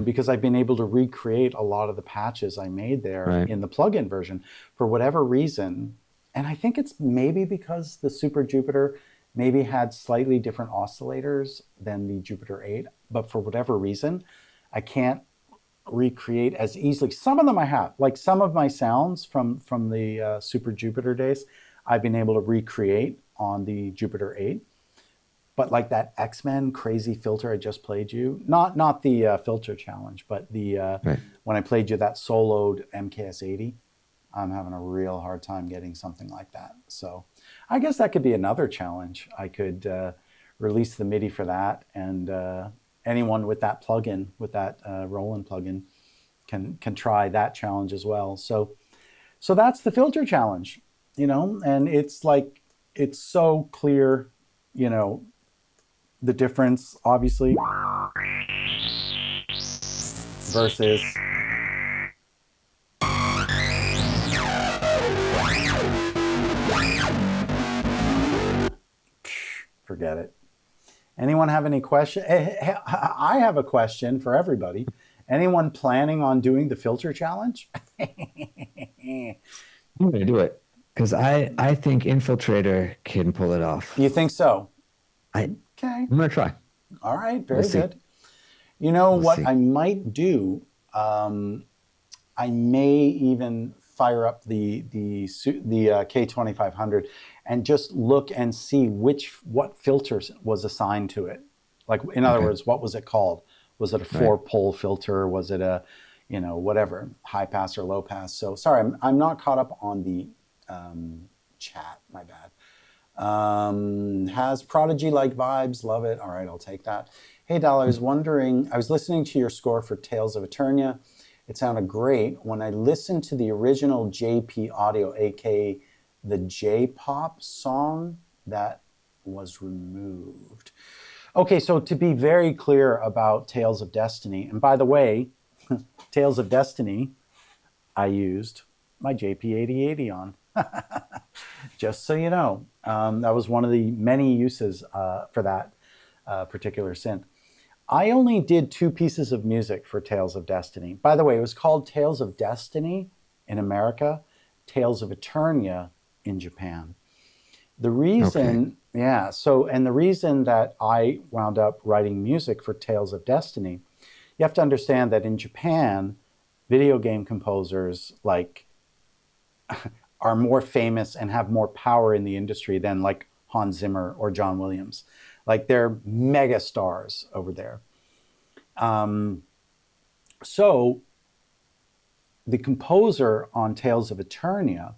because I've been able to recreate a lot of the patches I made there in the plugin version. For whatever reason, And I think it's maybe because the Super Jupiter maybe had slightly different oscillators than the Jupiter 8, but for whatever reason, I can't recreate as easily. Some of them I have, like some of my sounds from the Super Jupiter days, I've been able to recreate on the Jupiter 8. But like that X-Men crazy filter I just played you, not the filter challenge, but the Right. when I played you that soloed MKS 80, I'm having a real hard time getting something like that. So I guess that could be another challenge. I could release the MIDI for that, and anyone with that plugin, with that Roland plugin, can try that challenge as well. So that's the filter challenge, and it's like it's so clear, you know, the difference obviously versus forget it. Anyone have any question? I have a question for everybody. Anyone planning on doing the filter challenge? I'm gonna do it because I think Infiltrator can pull it off. You think so? I'm Okay. gonna try. All right. We'll Very see. good. You know We'll what see. I might do? I may even fire up the K2500 and just look and see what filters was assigned to it. Like, in other Okay. words, what was it called? Was it a Right. 4-pole filter? Was it a, whatever, high pass or low pass? So sorry, I'm not caught up on the chat. My bad. Has Prodigy-like vibes? Love it. All right, I'll take that. Hey, Dal, I was wondering, I was listening to your score for Tales of Eternia. It sounded great. When I listened to the original JP audio, aka the J-pop song, that was removed. Okay, so to be very clear about Tales of Destiny, and by the way, Tales of Destiny, I used my JP8080 on. Just so you know, that was one of the many uses for that particular synth. I only did 2 pieces of music for Tales of Destiny. By the way, it was called Tales of Destiny in America, Tales of Eternia in Japan. The Okay. reason, yeah, and the reason that I wound up writing music for Tales of Destiny, you have to understand that in Japan, video game composers like are more famous and have more power in the industry than like Hans Zimmer or John Williams. Like, they're mega stars over there. So the composer on Tales of Eternia,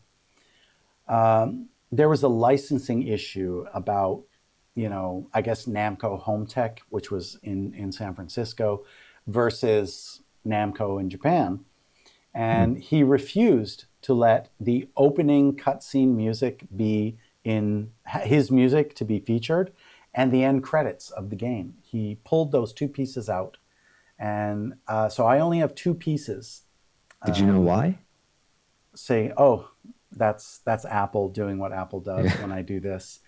there was a licensing issue about, I guess Namco Home Tech, which was in San Francisco, versus Namco in Japan. And he refused to let the opening cutscene music be in his music to be featured, and the end credits of the game. He pulled those 2 pieces out, and so I only have 2 pieces. Did you know why? Say, oh, that's Apple doing what Apple does Yeah. when I do this.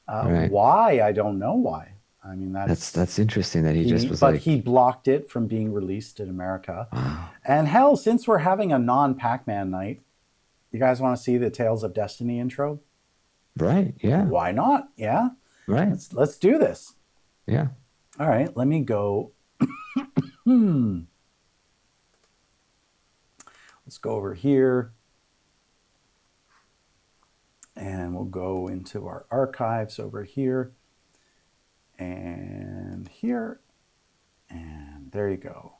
Right. Why? I don't know why. I mean, That's interesting that he just was but he like, blocked it from being released in America. wow. And hell, since we're having a non-Pac-Man night, you guys want to see the Tales of Destiny intro? Right. Yeah. Why not? Yeah, Right. let's do this. Yeah. All right, let me go. Let's go over here, and we'll go into our archives over here, and here, and there you go.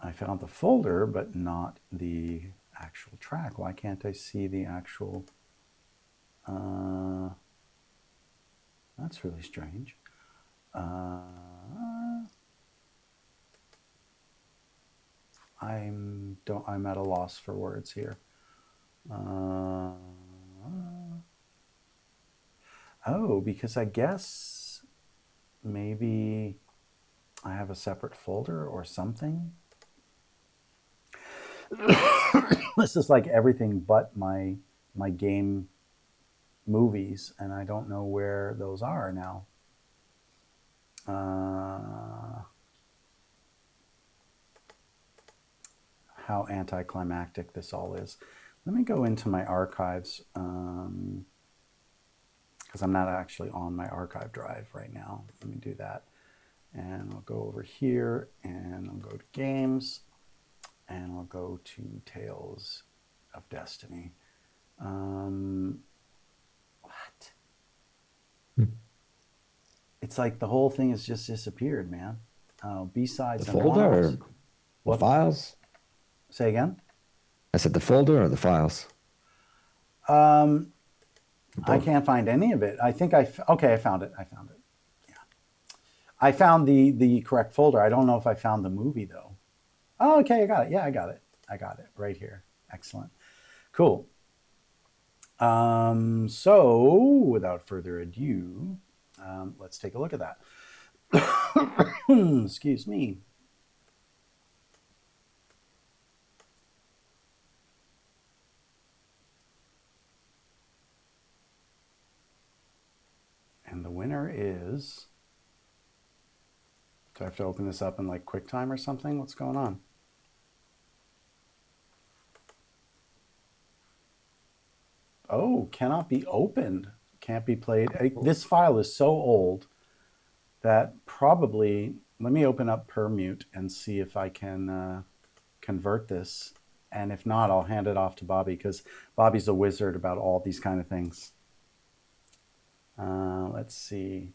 I found the folder, but not the actual track. Why can't I see the actual? That's really strange. I'm at a loss for words here. Oh, because I guess maybe I have a separate folder or something. This is like everything but my game movies, and I don't know where those are now. how anticlimactic this all is. Let me go into my archives because I'm not actually on my archive drive right now. Let me do that. And I'll go over here and I'll go to games and I'll go to Tales of Destiny. What? It's like the whole thing has just disappeared, man. B-sides The and folder or one-offs. the What? files? Say again? I said the folder or the files? Um, I Both. can't find any of it. I think okay, I found it. I found it. Yeah. I found the correct folder. I don't know if I found the movie though. Oh, okay, I got it. Yeah, I got it. I got it right here. Excellent. Cool. So without further ado, let's take a look at that. Excuse me. And the winner is... Do I have to open this up in like QuickTime or something? What's going on? Oh, cannot be opened. Can't be played. This file is so old that probably... Let me open up Permute and see if I can convert this. And if not, I'll hand it off to Bobby because Bobby's a wizard about all these kind of things. Let's see.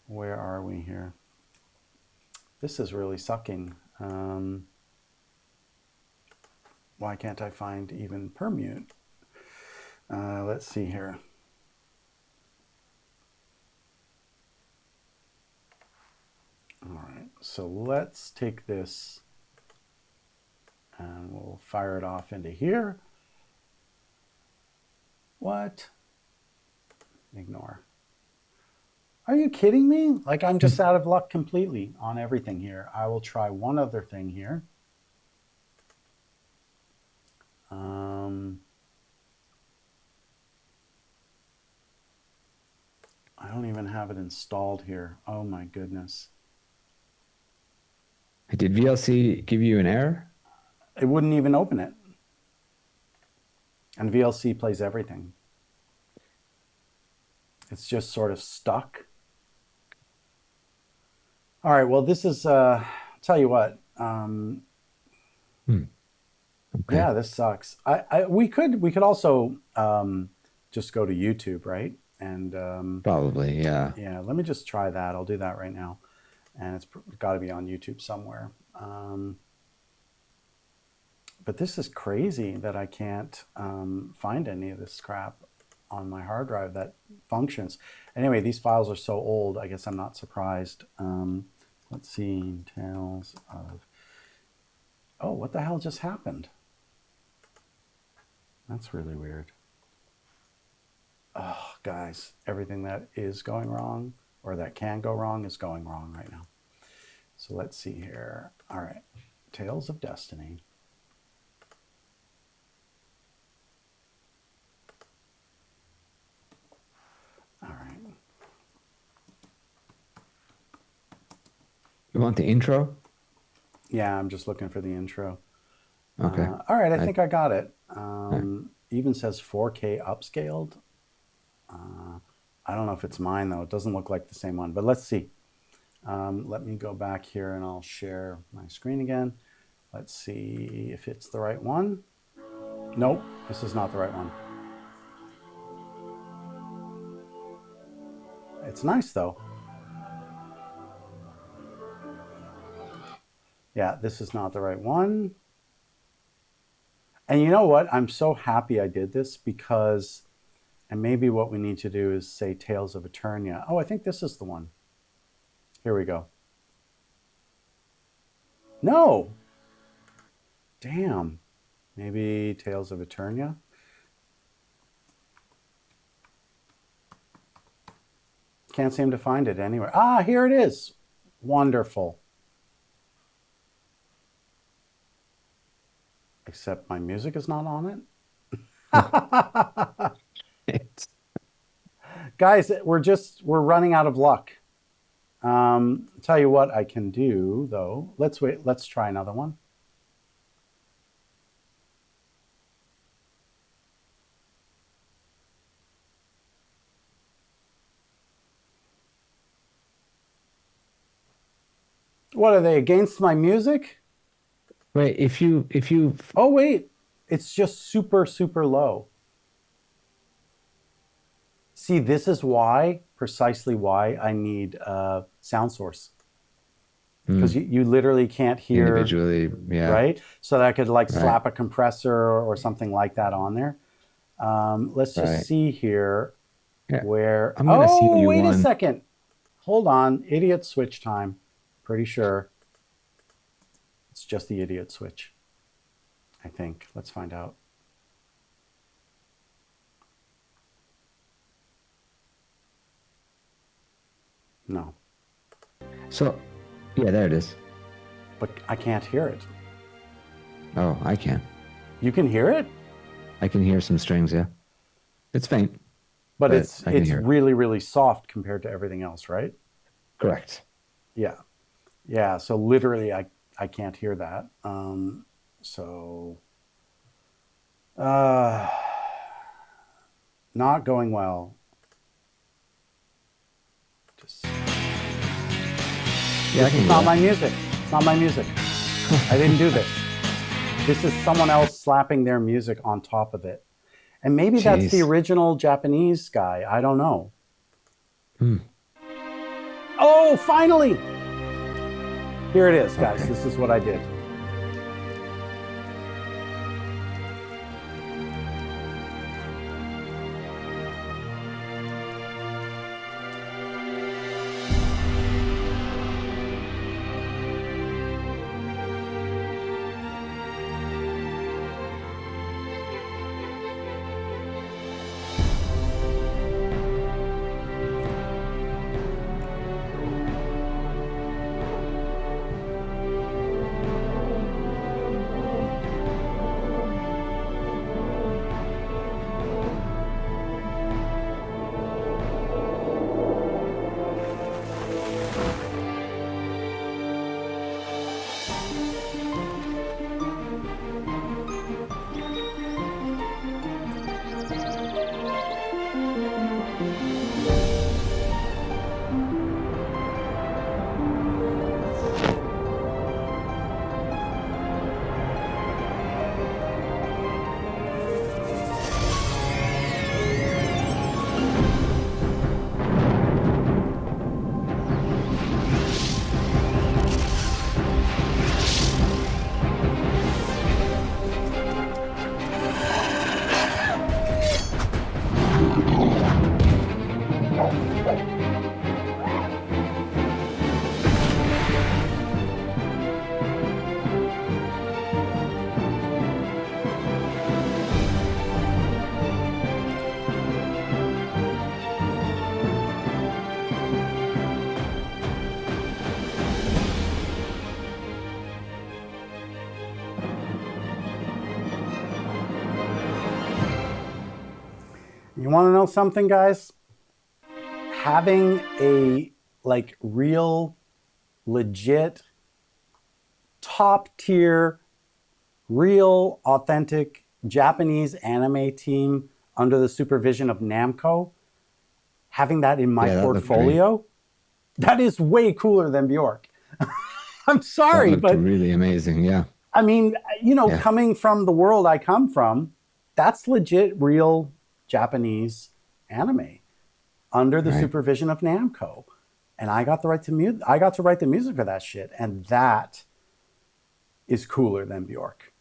Where are we here? This is really sucking. Why can't I find even Permute? Let's see here. All right, so let's take this and we'll fire it off into here. What? Ignore. Are you kidding me? Like I'm just out of luck completely on everything here. I will try one other thing here. I don't even have it installed here. Oh my goodness. Did VLC give you an error? It wouldn't even open it. And VLC plays everything. It's just sort of stuck. All right, well, this is, tell you what, Okay. yeah, this sucks. We could also just go to YouTube, right? And Probably, yeah. yeah, let me just try that. I'll do that right now. And it's got to be on YouTube somewhere. But this is crazy that I can't find any of this crap on my hard drive that functions. Anyway, these files are so old, I guess I'm not surprised. Let's see, Tales of... Oh, what the hell just happened? That's really weird. Oh, guys, everything that is going wrong or that can go wrong is going wrong right now. So let's see here. All right, Tales of Destiny. All right. You want the intro? Yeah, I'm just looking for the intro. Okay. All right, I think I got it. Even says 4K upscaled. I don't know if it's mine, though. It doesn't look like the same one, but let's see. Let me go back here and I'll share my screen again. Let's see if it's the right one. Nope, this is not the right one. It's nice, though. Yeah, this is not the right one. And you know what? I'm so happy I did this because, and maybe what we need to do is say Tales of Eternia. Oh, I think this is the one. Here we go. No. Damn. Maybe Tales of Eternia. Can't seem to find it anywhere. Ah, here it is. Wonderful. Except my music is not on it. Guys, we're running out of luck. Tell you what I can do though. Let's wait. Let's try another one. What are they against my music? Wait, if you Oh wait, it's just super super low. See, this is why, precisely why I need a sound source because you literally can't hear, individually, yeah, right? So that I could like right, slap a compressor or something like that on there. Let's just right. see here Yeah, where. I'm gonna sing Oh, you wait a one. second. Hold on. Idiot switch time. Pretty sure it's just the idiot switch. I think. Let's find out. No, So, yeah, there it is. but I can't hear it. Oh, I can. You can hear it, I can hear some strings, yeah. It's faint, but but it's I can it's hear it. really really soft compared to everything else, right? Correct. Yeah. Yeah. So literally, I can't hear that. So uh, not going well. Just Yeah, I this can is hear not that. my music. It's not my music. I didn't do this. This is someone else slapping their music on top of it. And maybe that's the Jeez. original Japanese guy. I don't know. Hmm. Oh, finally! Here it is, guys. Okay. This is what I did. You want to know something, guys? Having a like real, legit, top tier, real, authentic Japanese anime team under the supervision of Namco, having that in my Yeah, that looked great. portfolio, that is way cooler than Bjork. I'm That sorry, looked but really amazing. Yeah. I mean, Yeah. coming from the world I come from, that's legit, real Japanese anime under the Right. supervision of Namco. And I got the right to I got to write the music for that shit, and that is cooler than Bjork.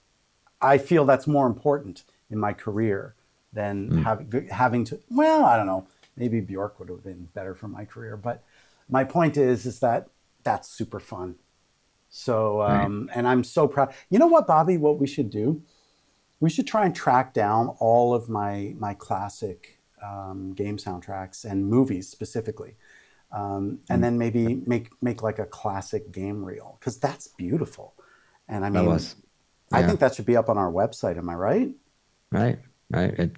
I feel that's more important in my career than Mm. having to. Well, I don't know. Maybe Bjork would have been better for my career, but my point is that that's super fun. So, Right. and I'm so proud. You know what, Bobby? What we should do? We should try and track down all of my classic game soundtracks and movies specifically, and Mm. then maybe make like a classic game reel because that's beautiful. And I That mean, was. I Yeah. think that should be up on our website. Am I right? Right. Right.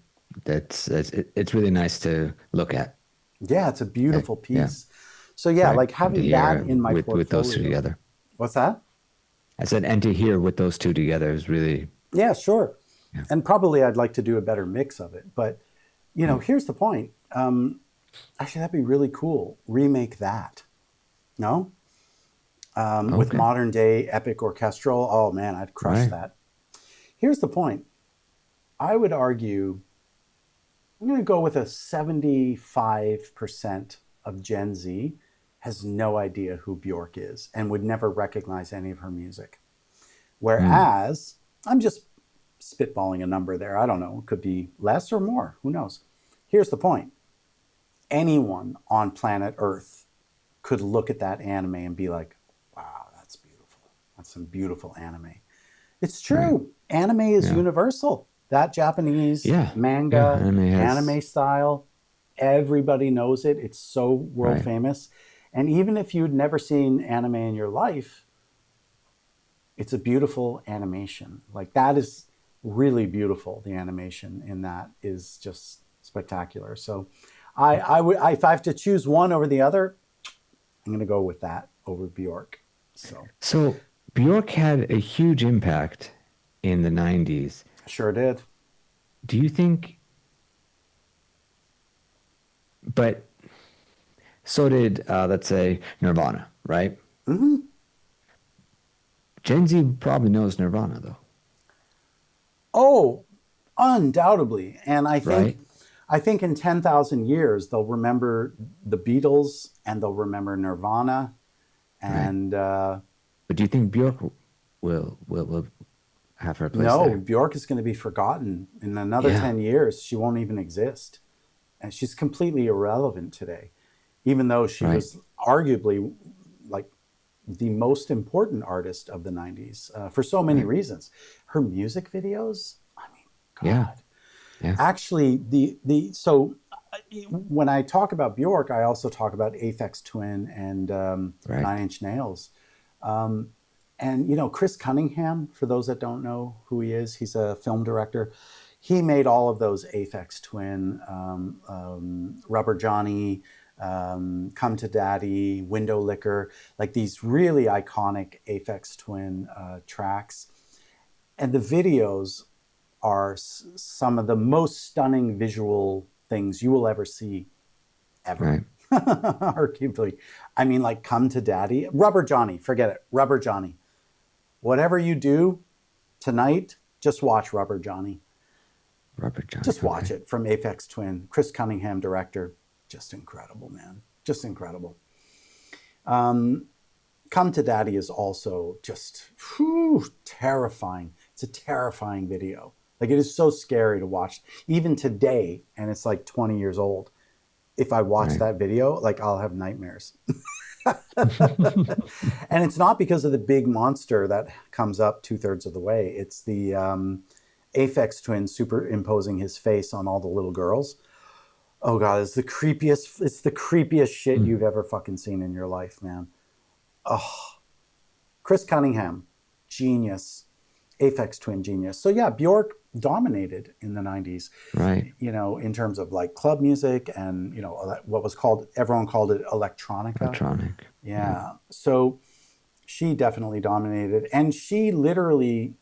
It's really nice to look at. Yeah, it's a beautiful Yeah. piece. So yeah, Right. like And to having that hear in my with those two portfolio. together. What's that? I said, and to hear with those two together is really, Yeah, sure. yeah. And probably I'd like to do a better mix of it. But, Mm. here's the point. Actually, that'd be really cool. Remake that. No? With Okay. modern day epic orchestral. Oh man, I'd crush Right. that. Here's the point. I would argue I'm going to go with a 75% of Gen Z has no idea who Bjork is and would never recognize any of her music. Mm. Whereas, I'm just spitballing a number there. I don't know. It could be less or more. Who knows? Here's the point. Anyone on planet Earth could look at that anime and be like, wow, that's beautiful. That's some beautiful anime. It's Right. true. Anime is Yeah. universal. That Japanese Yeah. Yeah. manga, Anime has, anime style, everybody knows it. It's so world right. famous. And even if you'd never seen anime in your life, it's a beautiful animation. Like that is really beautiful. The animation in that is just spectacular. So I would, if I have to choose one over the other, I'm going to go with that over Bjork. So So Bjork had a huge impact in the 90s. sure did. Do you think, but so did, let's say, Nirvana, right? Hmm. Gen Z probably knows Nirvana, though, Oh, undoubtedly. And right? I think in 10,000 years they'll remember the Beatles and they'll remember Nirvana Right. and But do you think Bjork will have her place no, there? Bjork is going to be forgotten in another Yeah. 10 years. She won't even exist. And she's completely irrelevant today, even though she Right. was arguably like the most important artist of the 90s for so many Right. reasons. Her music videos, I mean, Yeah. God. Yeah. Actually, so when I talk about Bjork, I also talk about Aphex Twin and Right. Nine Inch Nails. Um, and Chris Cunningham, for those that don't know who he is, he's a film director. He made all of those Aphex Twin, Rubber Johnny, Come to Daddy, Window Licker, like these really iconic Aphex Twin tracks. And the videos are some of the most stunning visual things you will ever see, ever. Right. Arguably. I mean, like Come to Daddy, Rubber Johnny, forget it. Rubber Johnny. Whatever you do tonight, just watch Rubber Johnny. Rubber Johnny. Just watch Okay. it from Aphex Twin. Chris Cunningham, director. Just incredible, man. Just incredible. Um, Come to Daddy is also just terrifying. It's a terrifying video. Like it is so scary to watch, even today, and it's like 20 years old. If I watch Right. that video, like I'll have nightmares. And it's not because of the big monster that comes up two-thirds of the way. It's the Aphex Twin superimposing his face on all the little girls. Oh God, it's the creepiest. It's the creepiest shit Mm. you've ever fucking seen in your life, man. Oh, Chris Cunningham, genius. Aphex Twin genius. So yeah, Bjork dominated in the 90s, Right. in terms of like club music and, what was called, everyone called it electronica. Electronic. Yeah. Yeah. So she definitely dominated and she literally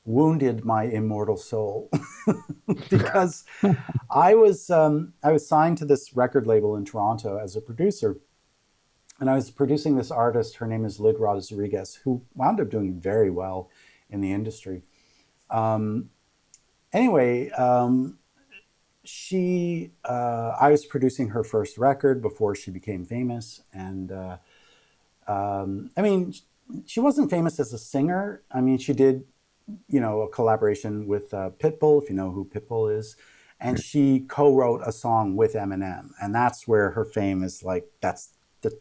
wounded my immortal soul because I was signed to this record label in Toronto as a producer and I was producing this artist. Her name is Lyd Rodriguez, who wound up doing very well in the industry. Um, anyway, I was producing her first record before she became famous, and I mean, she wasn't famous as a singer. I mean, she did, a collaboration with Pitbull, if you know who Pitbull is, and Right. she co-wrote a song with Eminem, and that's where her fame is. Like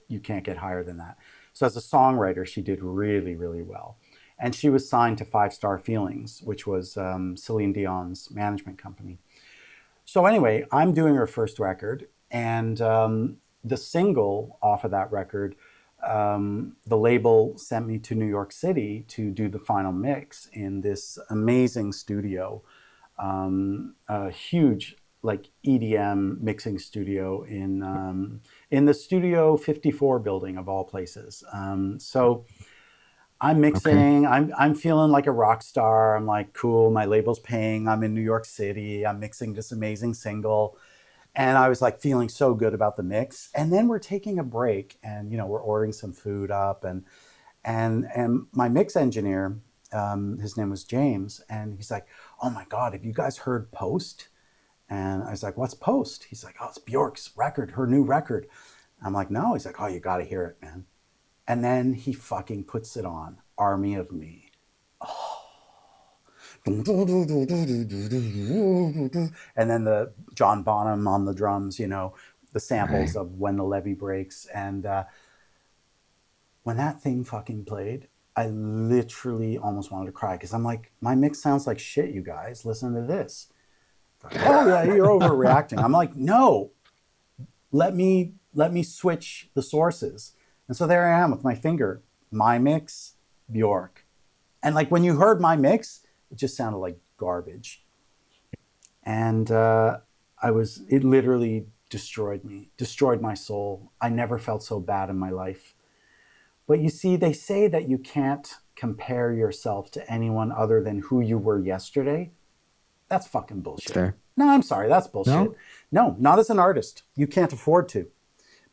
you can't get higher than that. So as a songwriter, she did really, really well. And she was signed to Five Star Feelings, which was Celine Dion's management company. So anyway, I'm doing her first record, and the single off of that record, the label sent me to New York City to do the final mix in this amazing studio, a huge like EDM mixing studio in the Studio 54 building of all places. So I'm Okay. mixing. I'm feeling like a rock star. I'm like, cool. My label's paying. I'm in New York City. I'm mixing this amazing single, and I was like feeling so good about the mix. And then we're taking a break, and we're ordering some food up, and my mix engineer, his name was James, and he's like, "Oh my God, have you guys heard Post?" And I was like, "What's Post?" He's like, "Oh, it's Bjork's record, her new record." I'm like, "No." He's like, "Oh, you got to hear it, man." And then he fucking puts it on, Army of Me. And then the John Bonham on the drums, the samples Right. of When the Levee Breaks. And when that thing fucking played, I literally almost wanted to cry because I'm like, my mix sounds like shit, you guys. Listen to this. Like, oh yeah, you're overreacting. I'm like, no, let me switch the sources. And so there I am with my finger, my mix, Bjork. And like when you heard my mix, it just sounded like garbage. And it literally destroyed me, destroyed my soul. I never felt so bad in my life. But you see, they say that you can't compare yourself to anyone other than who you were yesterday. That's fucking It's bullshit. fair. No, I'm sorry, that's bullshit. No? No, not as an artist. You can't afford to.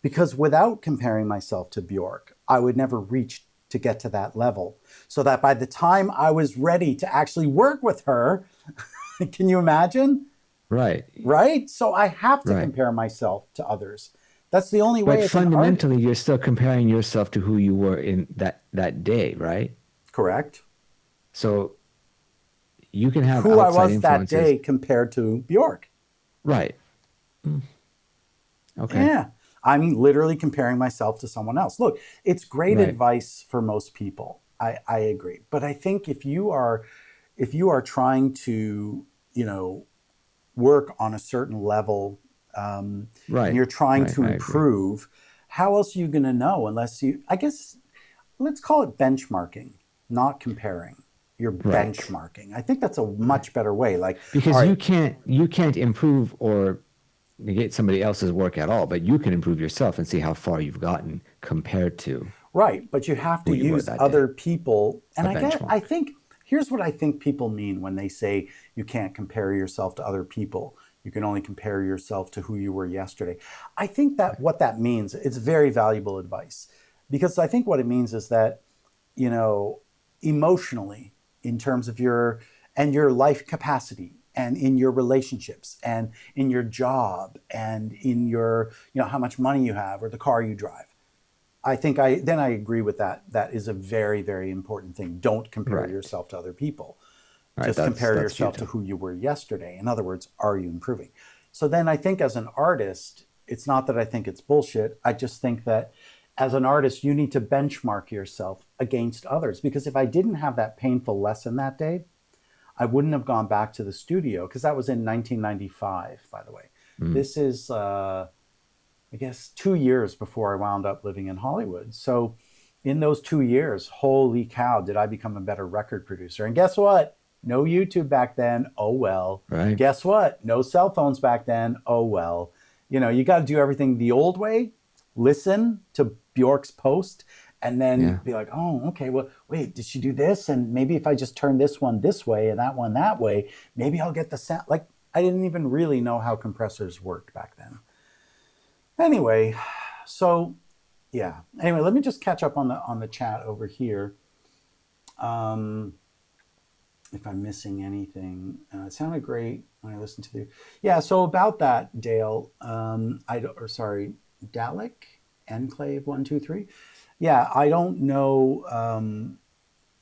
Because without comparing myself to Bjork, I would never reach to get to that level. So that by the time I was ready to actually work with her, can you imagine? Right. Right? So I have to Right. compare myself to others. That's the only But way as an artist. fundamentally, you're still comparing yourself to who you were in that day, right? Correct. So you can have Who I outside was that influences. day compared to Bjork. Right. Mm, okay. Yeah. I'm literally comparing myself to someone else. Look, it's great Right. advice for most people. I agree. But I think if you are trying to, work on a certain level, and Right. you're trying Right. to I agree. improve, how else are you going to know unless I guess, let's call it benchmarking, not comparing. You're Right. benchmarking. I think that's a Right. much better way. Like, all Because right, you can't improve or negate somebody else's work at all, but you can improve yourself and see how far you've gotten compared to right, but you have who to you were use that day. other people. And A I benchmark. think here's what I think people mean when they say you can't compare yourself to other people. You can only compare yourself to who you were yesterday. I think that what that means, it's very valuable advice. Because I think what it means is that, you know, emotionally, in terms of your life capacity and in your relationships and in your job and in your, how much money you have or the car you drive. I think I agree with that. That is a very, very important thing. Don't compare Right. yourself to other people. Right. Just That's compare that's yourself to futile. who you were yesterday. In other words, are you improving? So then I think as an artist, it's not that I think it's bullshit. I just think that as an artist, you need to benchmark yourself against others. Because if I didn't have that painful lesson that day, I wouldn't have gone back to the studio because that was in 1995, by the way. Mm. This is, I guess, 2 years before I wound up living in Hollywood. So in those 2 years, holy cow, did I become a better record producer. And guess what? No YouTube back then. Oh, well. Right. Guess what? No cell phones back then. Oh, well. You got to do everything the old way. Listen to Bjork's post and then Yeah. be like, oh, okay, well, wait, did she do this? And maybe if I just turn this one this way and that one that way, maybe I'll get the sound. Like, I didn't even really know how compressors worked back then. Anyway, so yeah. Anyway, let me just catch up on the chat over here. Um, if I'm missing anything, it sounded great when I listened to the. Yeah. So about that, Dale. Or sorry, Dalek Enclave 123. Yeah, I don't know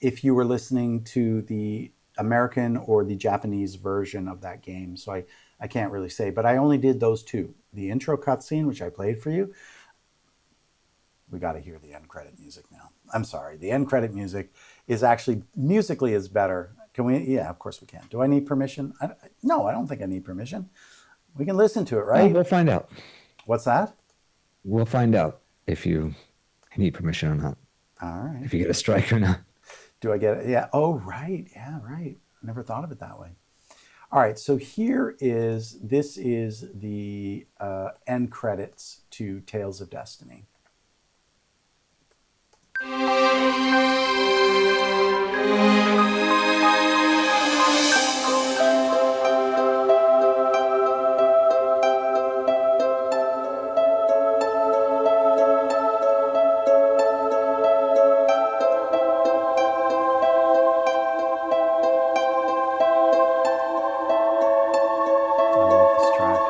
if you were listening to the American or the Japanese version of that game. So I can't really say, but I only did those two. The intro cutscene, which I played for you, we got to hear the end credit music now. I'm sorry. The end credit music is actually musically is better. Can we? Yeah, of course we can. Do I need permission? No, I don't think I need permission. We can listen to it, right? We'll find out. What's that? We'll find out if you need permission or not. All right. If you get a strike or not. Do I get it? Yeah. Oh, right. Yeah, right. Never thought of it that way. All right, so this is the end credits to Tales of Destiny. I love this track.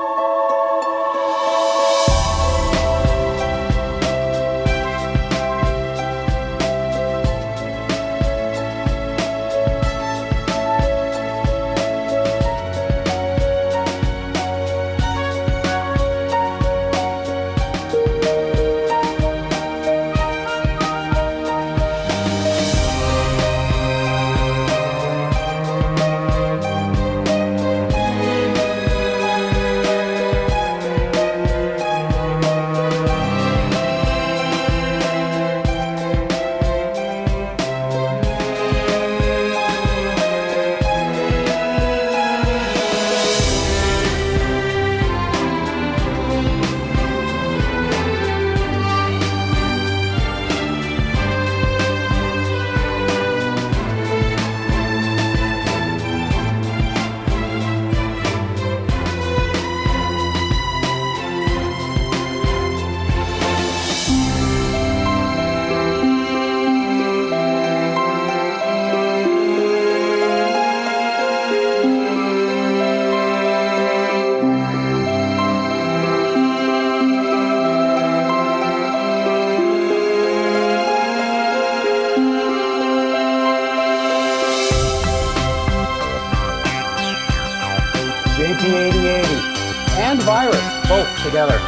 JP8080 and Virus, both together.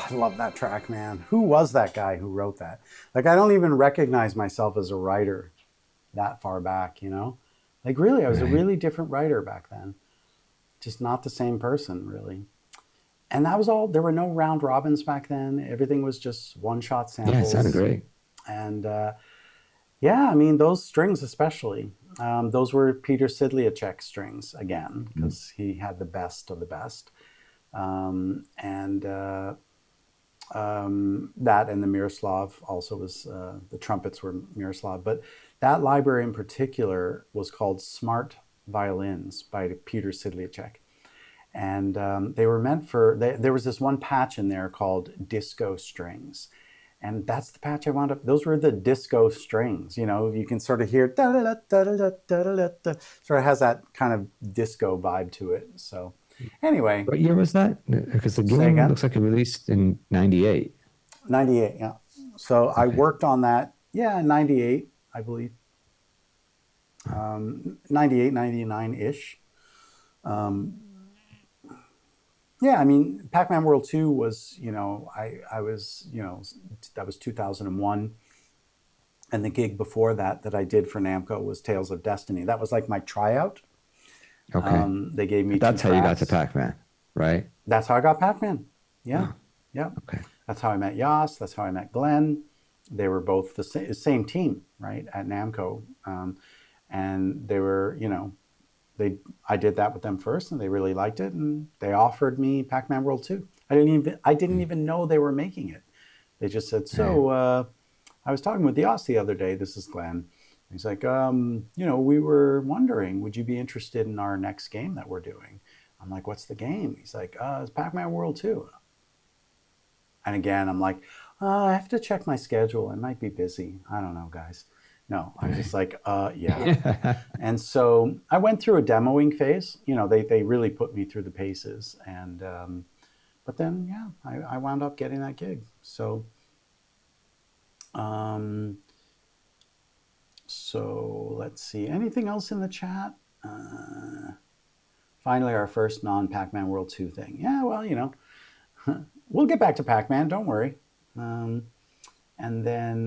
I love that track, man. Who was that guy who wrote that? Like, I don't even recognize myself as a writer that far back, you know? Like, really, I was a really different writer back then. Just not the same person, really. And that was all. There were no round robins back then. Everything was just one-shot Yeah, it sounded samples. great. And yeah, I mean, those strings especially. Those were Peter Sidliacek strings, again, because he had the best of the best. And that and the Miroslav also was, the trumpets were Miroslav. But that library in particular was called Smart Violins by Peter Sidliacek. And they were meant for, there was this one patch in there called disco strings. And that's the patch I wound up, those were the disco strings. You know, you can sort of hear, da da da da da da da da, sort of has that kind of disco vibe to it. So anyway. What year was that? Because the Say game again? looks like it released in 98. 98, yeah. So I worked on that, yeah, 98, I believe. 98, 99-ish. Yeah, I mean, Pac-Man World 2 was, you know, I was, you know, that was 2001. And the gig before that I did for Namco was Tales of Destiny. That was like my tryout. Okay. They gave me That's two how you got to tracks. Pac-Man, right? That's how I got Pac-Man. Yeah, Oh, yeah. okay. That's how I met Yas. That's how I met Glenn. They were both the same team, right, at Namco. And they were, you know, I did that with them first, and they really liked it, and they offered me Pac-Man World 2. I didn't even know they were making it. They just said, Right. so I was talking with the Oss the other day. This is Glenn. He's like, we were wondering, would you be interested in our next game that we're doing? I'm like, what's the game? He's like, it's Pac-Man World 2. And again, I'm like, I have to check my schedule. I might be busy. I don't know, guys. No, I was just Right. like, yeah. And so I went through a demoing phase. They really put me through the paces. And but then, yeah, I wound up getting that gig. Um, so let's see. Anything else in the chat? Finally, our first non-Pac-Man World 2 thing. Yeah, well, we'll get back to Pac-Man. Don't worry. Um, and then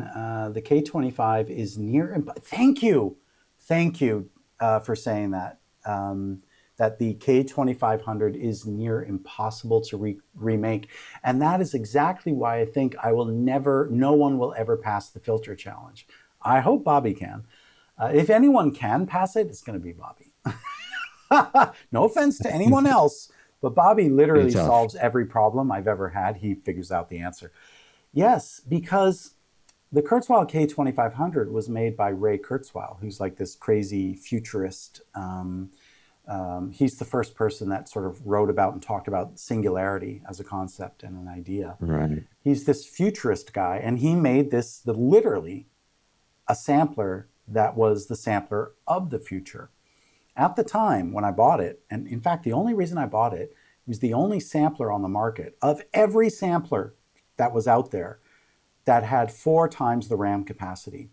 the K25 is near. Thank you. Thank you for saying that. That the K2500 is near impossible to remake. And that is exactly why I think no one will ever pass the filter challenge. I hope Bobby can. If anyone can pass it, it's going to be Bobby. No offense to anyone else, but Bobby Pretty literally tough. solves every problem I've ever had. He figures out the answer. Yes, because the Kurzweil K2500 was made by Ray Kurzweil, who's like this crazy futurist. He's the first person that sort of wrote about and talked about singularity as a concept and an idea. Right. He's this futurist guy, and he made literally a sampler that was the sampler of the future. At the time when I bought it, and in fact, the only reason I bought it was the only sampler on the market of every sampler that was out there that had 4 times the RAM capacity.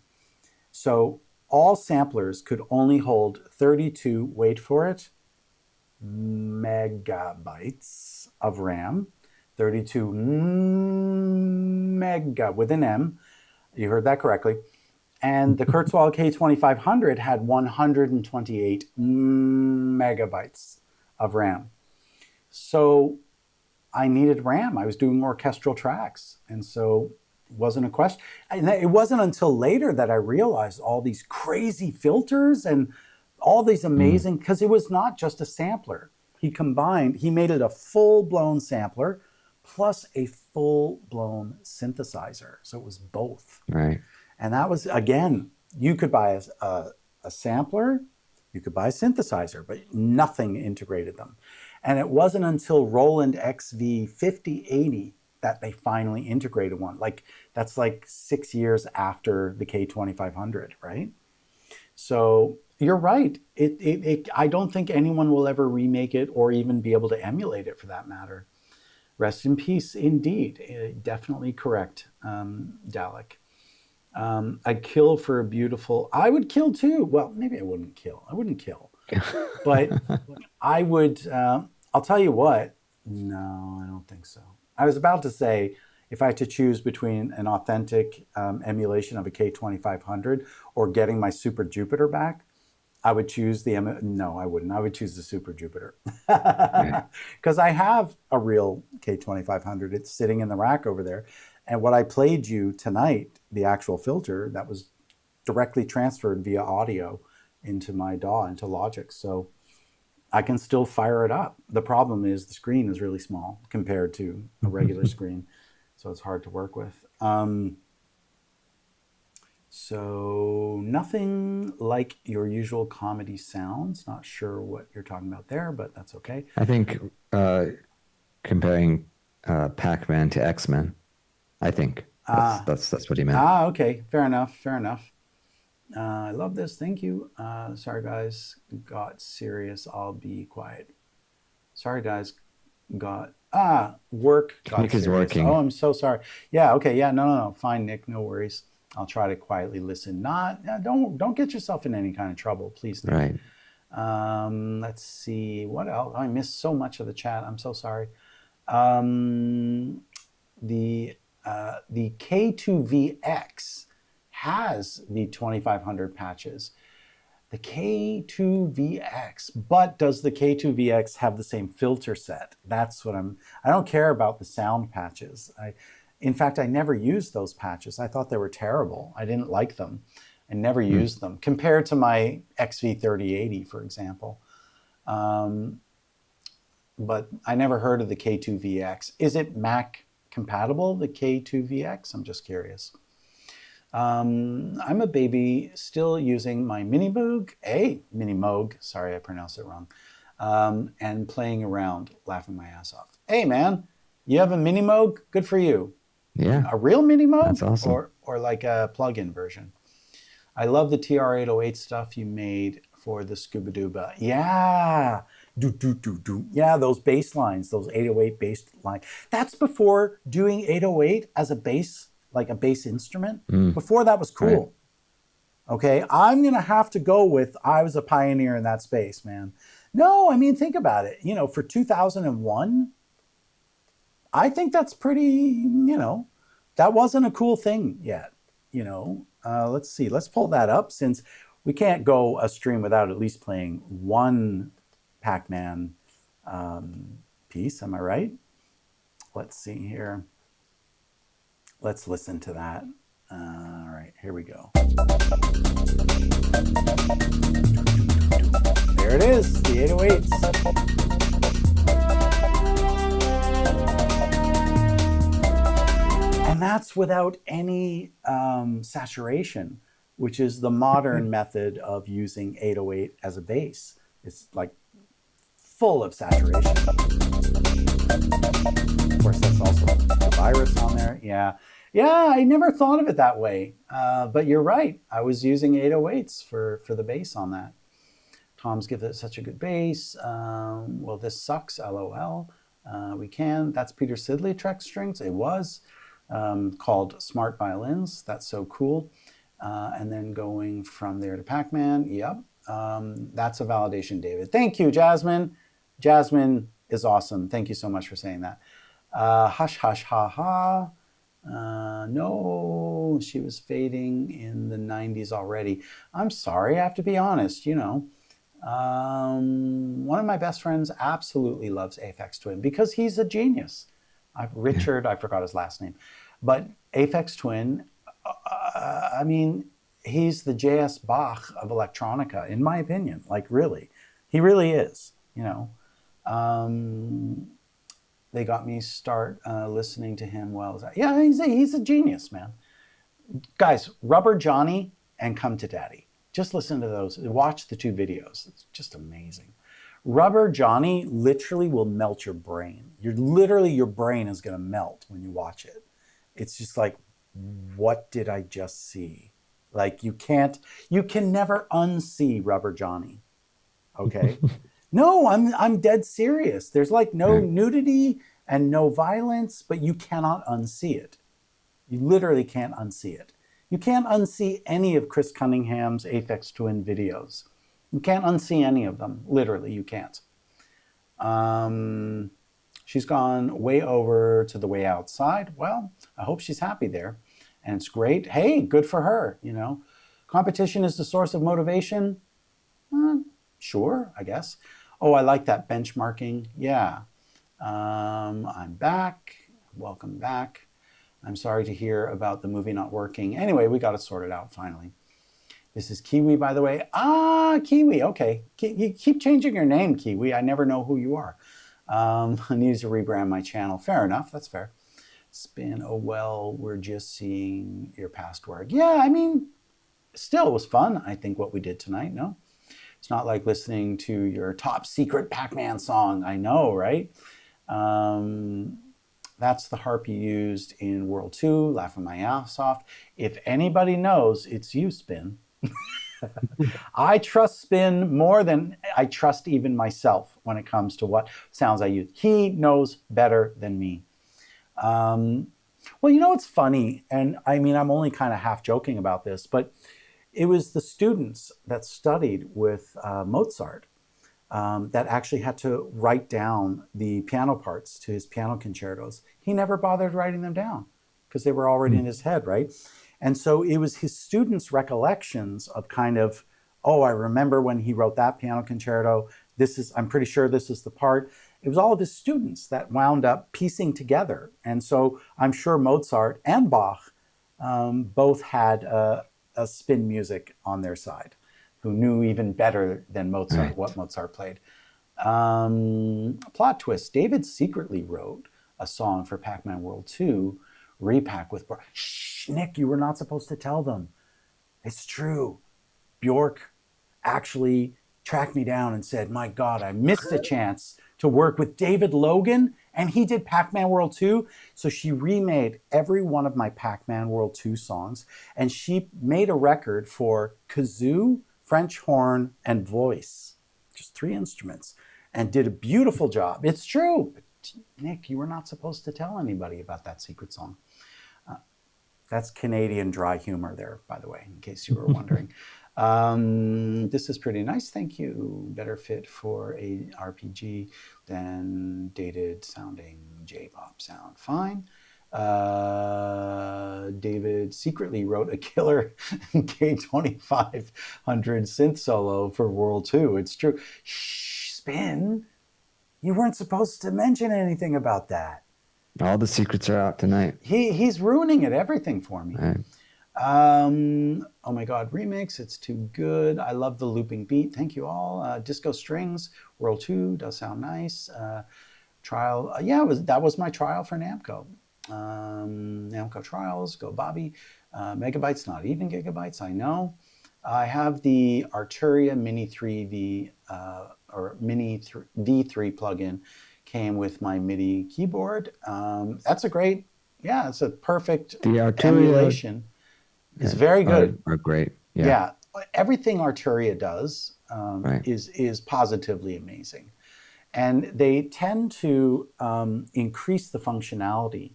So all samplers could only hold 32, wait for it, megabytes of RAM, 32 mega with an M. You heard that correctly. And the Kurzweil K2500 had 128 megabytes of RAM. So I needed RAM. I was doing orchestral tracks. And so it wasn't a question. And it wasn't until later that I realized all these crazy filters and all these Mm. amazing, because it was not just a sampler. He made it a full-blown sampler plus a full-blown synthesizer. So it was both. Right. And that was, again, you could buy a sampler, you could buy a synthesizer, but nothing integrated them. And it wasn't until Roland XV5080 that they finally integrated one. That's like 6 years after the K2500, right? So you're right. I don't think anyone will ever remake it or even be able to emulate it for that matter. Rest in peace, indeed. Definitely correct, Dalek. I'd kill for a beautiful. I would kill too. Well, maybe I wouldn't kill. But I would. I'll tell you what. No, I don't think so. I was about to say if I had to choose between an authentic emulation of a K2500 or getting my Super Jupiter back, I would choose no, I wouldn't. I would choose the Super Jupiter Right. because I have a real K2500. It's sitting in the rack over there. And what I played you tonight, the actual filter, that was directly transferred via audio into my DAW, into Logic. So I can still fire it up. The problem is the screen is really small compared to a regular screen. So it's hard to work with. So nothing like your usual comedy sounds. Not sure what you're talking about there, but that's okay. I think comparing Pac-Man to X-Men. I think that's what he meant. Okay. Fair enough. Fair enough. I love this. Thank you. Sorry, guys. Got serious. I'll be quiet. Sorry, guys. Work got Nick is serious. Oh, working. I'm so sorry. Yeah. Okay. Yeah. No. Fine, Nick. No worries. I'll try to quietly listen. Don't get yourself in any kind of trouble, please, Nick. Right. Let's see what else. I missed so much of the chat. I'm so sorry. Um, the K2VX has the 2500 patches. The K2VX, but does the K2VX have the same filter set? That's what I don't care about the sound patches. In fact, I never used those patches. I thought they were terrible. I didn't like them. I never Hmm. used them compared to my XV3080, for example. but I never heard of the K2VX. Is it Mac compatible, the K2VX? I'm just curious. I'm a baby still using my Mini Moog, sorry, I pronounced it wrong, and playing around, laughing my ass off. Hey, man, you have a Mini Moog? Good for you. Yeah, A real Mini that's Moog awesome. or like a plug-in version? I love the TR-808 stuff you made for the Scuba Duba. Yeah. Do, do, do, do. Yeah, those bass lines, those 808 bass lines. That's before doing 808 as a bass, like a bass instrument. Mm, Before that was right. cool. Okay. I'm going to have to go with I was a pioneer in that space, man. No, I mean, think about it. For 2001, I think that's pretty, that wasn't a cool thing yet. Let's see. Let's pull that up since we can't go a stream without at least playing one Pac-Man piece. Am I right? Let's see here. Let's listen to that. All right, here we go. There it is, the 808s. And that's without any saturation, which is the modern method of using 808 as a bass. It's like full of saturation. Of course, that's also the virus on there. Yeah. Yeah, I never thought of it that way. But you're right. I was using 808s for the bass on that. Tom's gives it such a good bass. Well, this sucks, LOL. We can. That's Peter Sidley Trek strings. It was. Called Smart Violins. That's so cool. And then going from there to Pac-Man. Yep. That's a validation, David. Thank you, Jasmine. Jasmine is awesome. Thank you so much for saying that. Hush, hush, ha, ha. No, she was fading in the 90s already. I'm sorry, I have to be honest, one of my best friends absolutely loves Aphex Twin because he's a genius. Richard, I forgot his last name. But Aphex Twin, I mean, he's the J.S. Bach of electronica, in my opinion. Like, really. He really is, They got me start listening to him yeah, he's a genius, man. Guys, Rubber Johnny and Come to Daddy. Just listen to those. Watch the two videos. It's just amazing. Rubber Johnny literally will melt your brain. Your brain is going to melt when you watch it. It's just like, what did I just see? Like you can never unsee Rubber Johnny. Okay. No, I'm dead serious. There's like no nudity and no violence, but you cannot unsee it. You literally can't unsee it. You can't unsee any of Chris Cunningham's Aphex Twin videos. You can't unsee any of them. Literally, you can't. She's gone way over to the way outside. Well, I hope she's happy there. And it's great. Hey, good for her, Competition is the source of motivation. Sure, I guess. Oh, I like that benchmarking. Yeah. I'm back. Welcome back. I'm sorry to hear about the movie not working. Anyway, we got it sorted out finally. This is Kiwi, by the way. Kiwi. Okay. You keep changing your name, Kiwi. I never know who you are. I need to rebrand my channel. Fair enough. That's fair. Spin. Oh, well, we're just seeing your past work. Yeah, I mean, still, it was fun, I think, what we did tonight. No? It's not like listening to your top secret Pac-Man song. I know, right? That's the harp you used in World 2, laughing my ass off. If anybody knows, it's you, Spin. I trust Spin more than I trust even myself when it comes to what sounds I use. He knows better than me. Well, it's funny, and I mean, I'm only kind of half joking about this, but it was the students that studied with Mozart that actually had to write down the piano parts to his piano concertos. He never bothered writing them down because they were already in his head, right? And so it was his students' recollections of kind of, oh, I remember when he wrote that piano concerto. I'm pretty sure this is the part. It was all of his students that wound up piecing together. And so I'm sure Mozart and Bach both had a spin music on their side, who knew even better than Mozart what Mozart played. Plot twist. David secretly wrote a song for Pac-Man World 2, Re-Pac with... Shh, Nick, you were not supposed to tell them. It's true. Bjork actually tracked me down and said, my God, I missed a chance to work with David Logan, and he did Pac-Man World 2. So she remade every one of my Pac-Man World 2 songs, and she made a record for kazoo, French horn, and voice. Just 3 instruments, and did a beautiful job. It's true. Nick, you were not supposed to tell anybody about that secret song. That's Canadian dry humor there, by the way, in case you were wondering. This is pretty nice, thank you. Better fit for a RPG than dated sounding J-pop sound. Fine. David secretly wrote a killer K2500 synth solo for World 2. It's true. Shh, Spin. You weren't supposed to mention anything about that. All the secrets are out tonight. He's ruining everything for me. Right. Oh my God, remix, it's too good. I love the looping beat. Thank you all. Disco Strings, World 2 does sound nice. Trial, yeah, that was my trial for Namco. Namco Trials, go Bobby. Megabytes, not even gigabytes, I know. I have the Arturia Mini 3V or Mini D3 plugin. Came with my MIDI keyboard. That's a great, yeah, it's a perfect The Arturia emulation. It's very good. Are great. Yeah. Everything Arturia does Right. is positively amazing. And they tend to increase the functionality.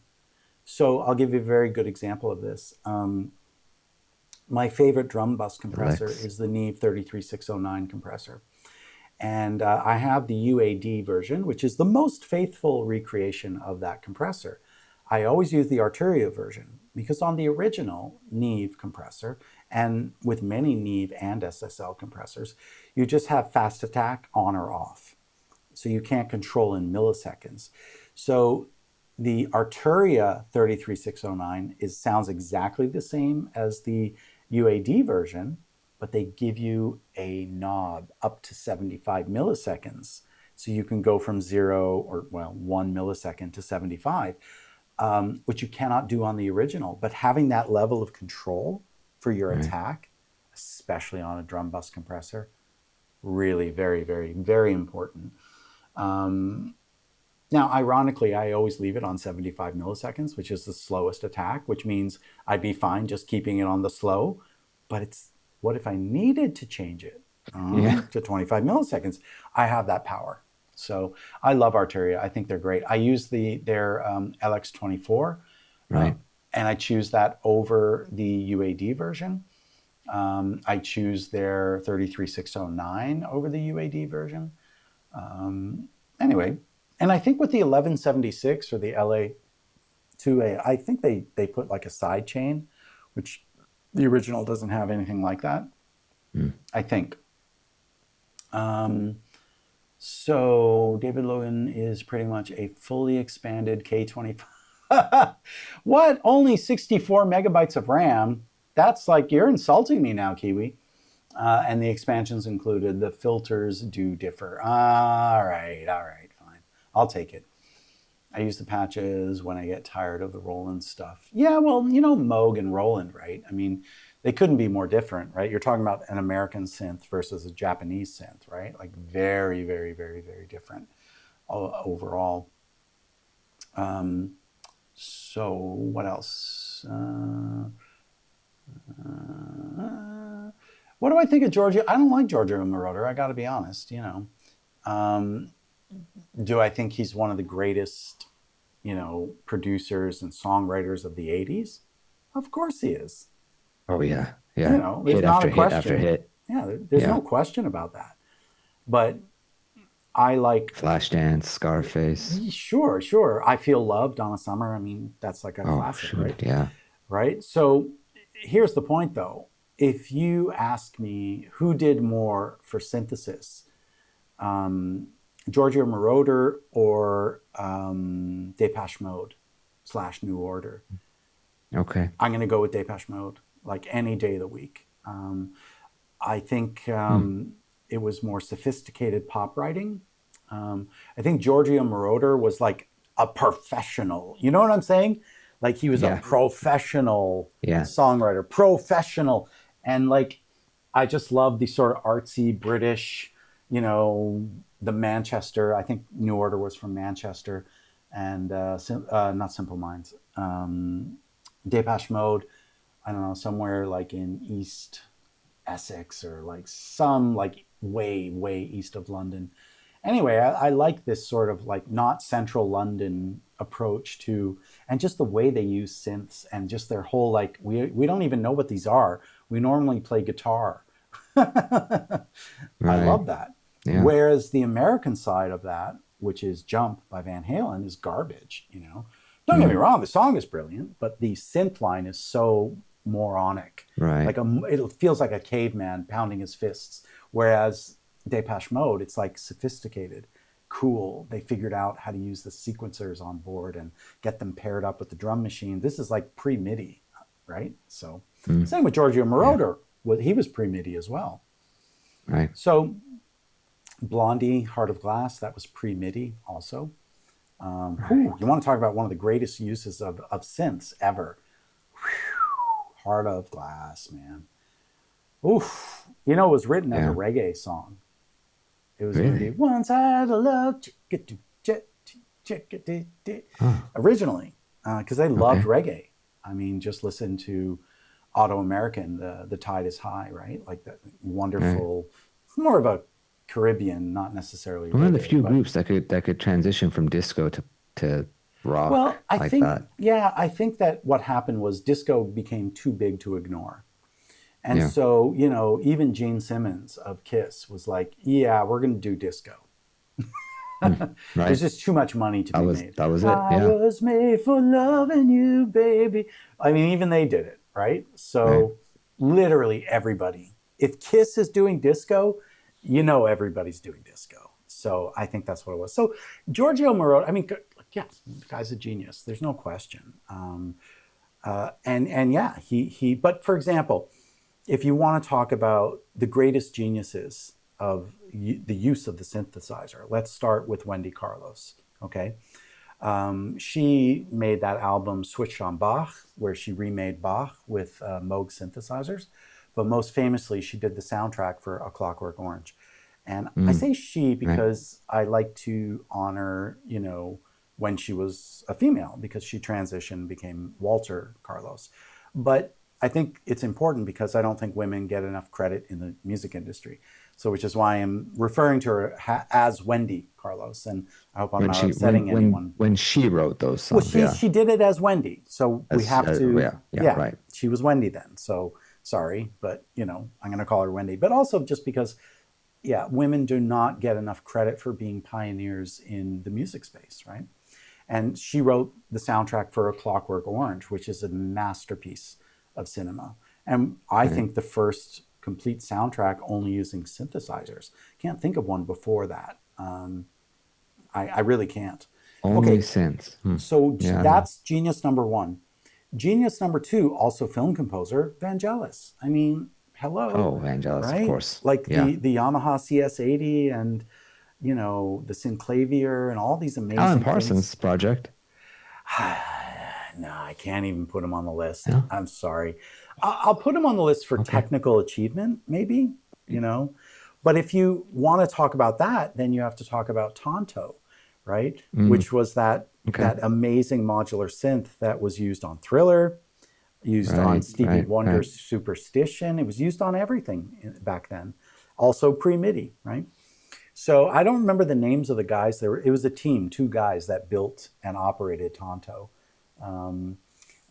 So I'll give you a very good example of this. My favorite drum bus compressor is the Neve 33609 compressor. And I have the UAD version, which is the most faithful recreation of that compressor. I always use the Arturia version because on the original Neve compressor, and with many Neve and SSL compressors, you just have fast attack on or off. So you can't control in milliseconds. So the Arturia 33609 sounds exactly the same as the UAD version, but they give you a knob up to 75 milliseconds. So you can go from 0 or 1 millisecond to 75, which you cannot do on the original. But having that level of control for your attack, especially on a drum bus compressor, really very, very, very important. Now, ironically, I always leave it on 75 milliseconds, which is the slowest attack, which means I'd be fine just keeping it on the slow. But what if I needed to change it to 25 milliseconds? I have that power. So I love Arturia. I think they're great. I use their LX24, Right. And I choose that over the UAD version. I choose their 33609 over the UAD version. Anyway, and I think with the 1176 or the LA2A, I think they put like a side chain, which the original doesn't have anything like that, I think. So David Logan is pretty much a fully expanded K25. What? Only 64 megabytes of RAM? That's like, you're insulting me now, Kiwi. And the expansions included. The filters do differ. All right, fine. I'll take it. I use the patches when I get tired of the Roland stuff. Yeah, well, Moog and Roland, right? I mean, they couldn't be more different, right? You're talking about an American synth versus a Japanese synth, right? Like very, very, very, very different overall. So what else? What do I think of Giorgio? I don't like Giorgio Moroder. I got to be honest. Do I think he's one of the greatest, producers and songwriters of the 80s? Of course he is. Oh yeah, yeah. There's Hit not after a question. hit after hit. Yeah, there's no question about that. But I like Flashdance, Scarface. Sure. I Feel Love, Donna Summer. I mean, that's like a classic, shoot, right? Yeah. Right. So here's the point, though. If you ask me who did more for synthesis, Giorgio Moroder or Depeche Mode / New Order, Okay. I'm going to go with Depeche Mode, like any day of the week. I think it was more sophisticated pop writing, I think Giorgio Moroder was like a professional. You know what I'm saying? Like he was a Yeah. professional Yeah. songwriter, professional. And like, I just love the sort of artsy British, you know, the Manchester. I think New Order was from Manchester, and not Simple Minds. Depeche Mode. I don't know, somewhere like in East Essex or like some like way east of London. Anyway, I like this sort of like not central London approach to, and just the way they use synths and just their whole like we don't even know what these are. We normally play guitar. I Right. love that. Yeah. Whereas the American side of that, which is Jump by Van Halen, is garbage, you know. Don't get me Mm. wrong, the song is brilliant, but the synth line is so moronic. Right. It feels like a caveman pounding his fists. Whereas Depeche Mode, it's like sophisticated, cool. They figured out how to use the sequencers on board and get them paired up with the drum machine. This is like pre-MIDI, right? So Mm. same with Giorgio Yeah. Moroder. He was pre-MIDI as well. Right. So Blondie, Heart of Glass, that was pre-MIDI also. Right. You want to talk about one of the greatest uses of synths ever. Whew, Heart of Glass, man. Oof. You know, it was written as a Yeah. reggae song. It was going to be Really? once I had a love Oh, originally, because they loved okay. reggae. I mean, just listen to Auto American, the Tide is High, right? Like that Right. wonderful, more of a Caribbean, not necessarily One of the reggae, few but groups that could transition from disco to rock well, I like think, that. yeah, I think that what happened was disco became too big to ignore. And Yeah. so, you know, even Gene Simmons of Kiss was like, yeah, we're going to do disco. Mm. There's Right. just too much money to be made. That was it. I Yeah. was made for loving you, baby. I mean, even they did it, right? Right. So, literally everybody. If Kiss is doing disco, you know everybody's doing disco. So, I think that's what it was. So, Giorgio Moroder, I mean, yeah, the guy's a genius. There's no question. And yeah, but for example, if you want to talk about the greatest geniuses of the use of the synthesizer, let's start with Wendy Carlos. Okay. She made that album Switched on Bach, where she remade Bach with Moog synthesizers. But most famously, she did the soundtrack for A Clockwork Orange. And I Mm. say she Right. because I like to honor, you know, when she was a female, because she transitioned, became Walter Carlos. But I think it's important because I don't think women get enough credit in the music industry. So, which is why I'm referring to her as Wendy Carlos. And I hope I'm not upsetting anyone. When she wrote those Well, songs, she yeah. did it as Wendy, so we As have to. yeah, yeah, Yeah, right. she was Wendy then. So sorry, but you know I'm going to call her Wendy. But also just because, yeah, women do not get enough credit for being pioneers in the music space, right? And she wrote the soundtrack for A Clockwork Orange, which is a masterpiece of cinema. And I Right. think the first complete soundtrack only using synthesizers. Can't think of one before that. I really can't. Only Okay, since. Hmm. so Yeah, no. that's genius number one. Genius number two, also film composer, Vangelis. I mean, hello, Oh, Vangelis, of right? course. Like Yeah. the Yamaha CS80 and, you know, the Synclavier and all these Alan amazing things. Parsons project. No, I can't even put him on the list. Yeah. I'm sorry. I'll put him on the list for Okay. technical achievement, maybe, you know. But if you want to talk about that, then you have to talk about Tonto, right? Mm, Which was okay. that amazing modular synth that was used on Thriller, used on Right, Stevie right, right. Wonder's Superstition. It was used on everything back then. Also pre-MIDI, right? So I don't remember the names of the guys. It was a team, two guys that built and operated Tonto. Um,